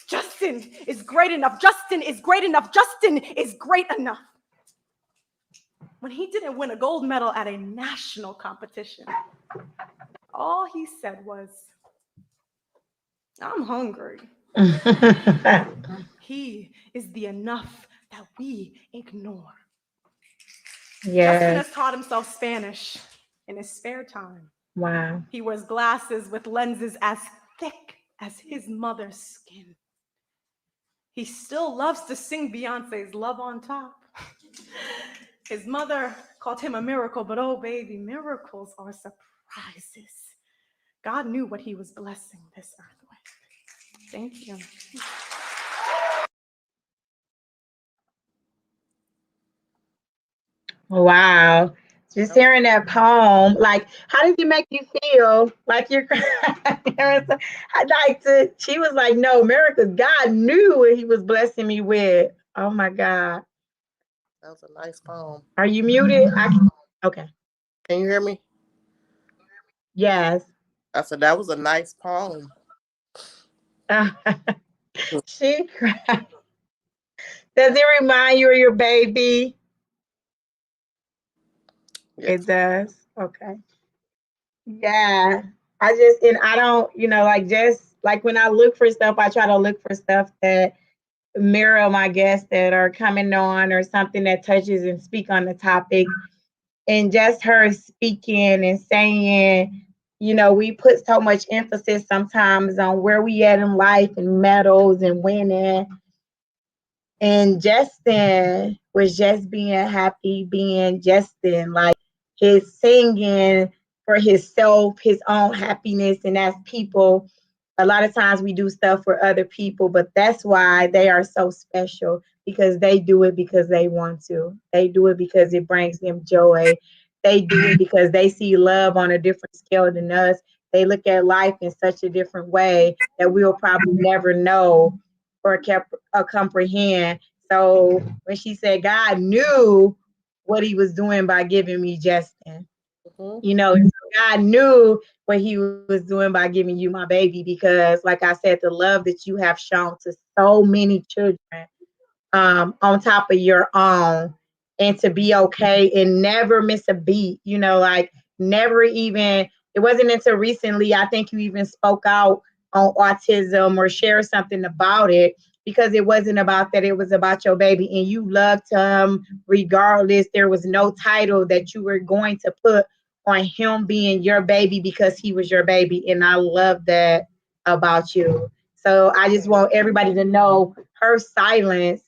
Justin is great enough. Justin is great enough. Justin is great enough. When he didn't win a gold medal at a national competition, all he said was, I'm hungry. He is the enough that we ignore. Justin has taught himself Spanish in his spare time. Wow. He wears glasses with lenses as thick as his mother's skin. He still loves to sing Beyonce's Love on Top. His mother called him a miracle, but oh baby, miracles are surprises. God knew what he was blessing this earth with. Thank you. Wow. Just hearing that poem, like, how does it make you feel? Like you're crying. She was like, no, miracles. God knew what he was blessing me with. Oh my God. That was a nice poem. Are you muted? Okay. Can you hear me? Yes. I said that was a nice poem. She cried. Does it remind you of your baby? Yes. It does. Okay. Yeah. I don't, just like when I look for stuff, I try to look for stuff that mirror my guests that are coming on or something that touches and speak on the topic. And just her speaking and saying, we put so much emphasis sometimes on where we at in life and medals and winning. And Justin was just being happy, being Justin, like his singing for himself, his own happiness. And as people, a lot of times we do stuff for other people, but that's why they are so special, because they do it because they want to. They do it because it brings them joy. They do it because they see love on a different scale than us. They look at life in such a different way that we'll probably never know or comprehend. So when she said God knew what he was doing by giving me Justin, God knew what he was doing by giving you my baby, because like I said, the love that you have shown to so many children on top of your own, and to be okay and never miss a beat, like never even, it wasn't until recently, I think you even spoke out on autism or share something about it, because it wasn't about that, it was about your baby, and you loved him regardless. There was no title that you were going to put on him being your baby, because he was your baby. And I love that about you. So I just want everybody to know her silence,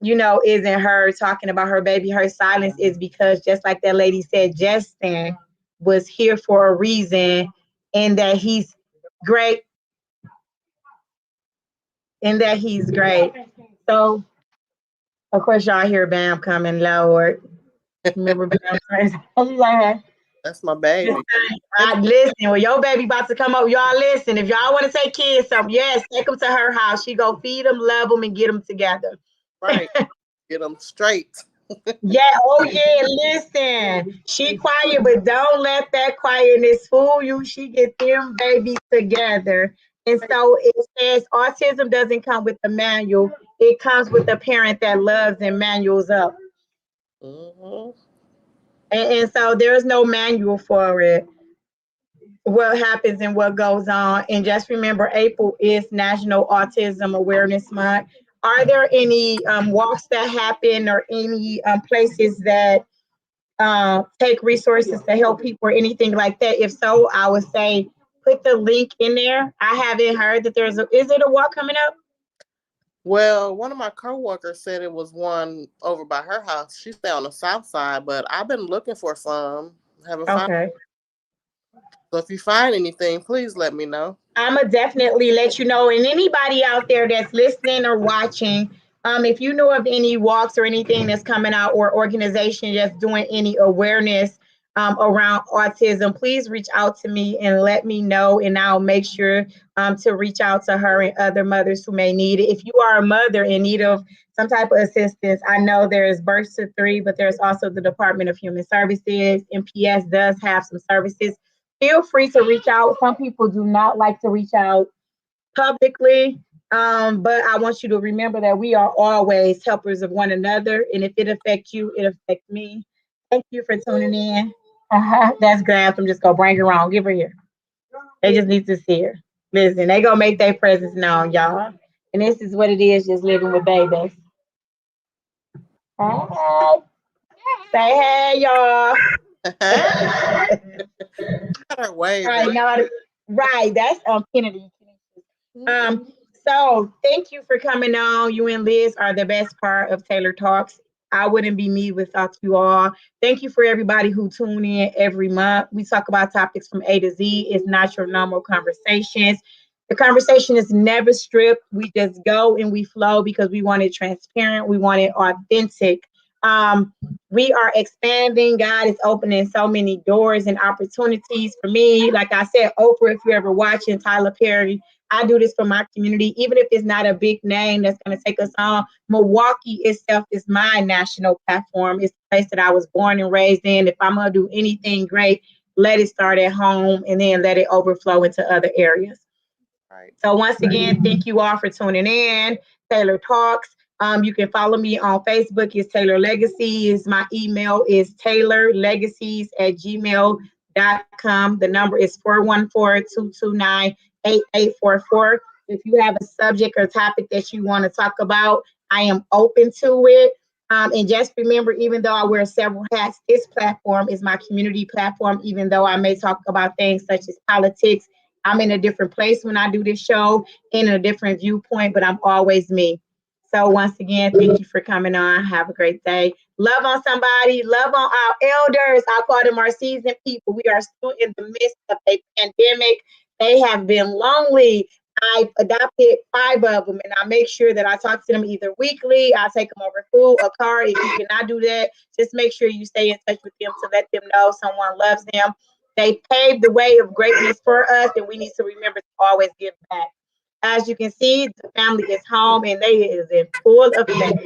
isn't her talking about her baby. Her silence is because, just like that lady said, Justin was here for a reason, and that he's great. So, of course, y'all hear Bam coming, Lord. Remember Bam? That's my baby. Listen, well, your baby about to come up. Y'all listen. If y'all want to take kids, yes, take them to her house. She go feed them, love them, and get them together. Right. Get them straight. Yeah. Oh yeah. Listen, she quiet, but don't let that quietness fool you. She get them babies together. And so it says autism doesn't come with the manual. It comes with a parent that loves and manuals up. Mm-hmm. And so there's no manual for it. What happens and what goes on. And just remember, April is National Autism Awareness Month. Are there any walks that happen or any places that take resources to help people or anything like that? If so, I would say put the link in there. I haven't heard that is it a walk coming up? Well, one of my coworkers said it was one over by her house. She stay on the south side, but I've been looking for some. Haven't found. Okay. So if you find anything, please let me know. I'm gonna definitely let you know. And anybody out there that's listening or watching, if you know of any walks or anything that's coming out or organization that's doing any awareness around autism, please reach out to me and let me know, and I'll make sure to reach out to her and other mothers who may need it. If you are a mother in need of some type of assistance, I know there is Birth to Three, but there's also the Department of Human Services. MPS does have some services. Feel free to reach out. Some people do not like to reach out publicly, but I want you to remember that we are always helpers of one another. And if it affects you, it affects me. Thank you for tuning in. That's Grabs. I'm just going to bring her on. Give her here. They just need to see her. Listen, they going to make their presence known, y'all. And this is what it is, just living with babies. Hey. Say hey, y'all. Wave, Right, now, right. That's Kennedy. So thank you for coming on. You and Liz are the best part of Taylor Talks. I wouldn't be me without you all. Thank you for everybody who tune in every month. We talk about topics from A to Z. It's not your normal conversations. The conversation is never stripped. We just go and we flow because we want it transparent. We want it authentic. Um, we are expanding. God is opening so many doors and opportunities for me. Like I said, Oprah, if you're ever watching, Tyler Perry, I do this for my community, even if it's not a big name that's going to take us on. Milwaukee itself is my national platform. It's the place that I was born and raised in. If I'm going to do anything great, let it start at home and then let it overflow into other areas. Right. So once again, thank you all for tuning in. Taylor Talks. You can follow me on Facebook. It's Taylor Legacies. My email is taylorlegacies@gmail.com. The number is 414-229-8844. If you have a subject or topic that you want to talk about, I am open to it. And just remember, even though I wear several hats, this platform is my community platform. Even though I may talk about things such as politics, I'm in a different place when I do this show, in a different viewpoint, but I'm always me. So once again, thank you for coming on. Have a great day. Love on somebody. Love on our elders. I call them our seasoned people. We are still in the midst of a pandemic. They have been lonely. I've adopted 5 of them, and I make sure that I talk to them either weekly. I take them over food, a car. If you cannot do that, just make sure you stay in touch with them to let them know someone loves them. They paved the way of greatness for us, and we need to remember to always give back. As you can see, the family is home, and they is in full effect.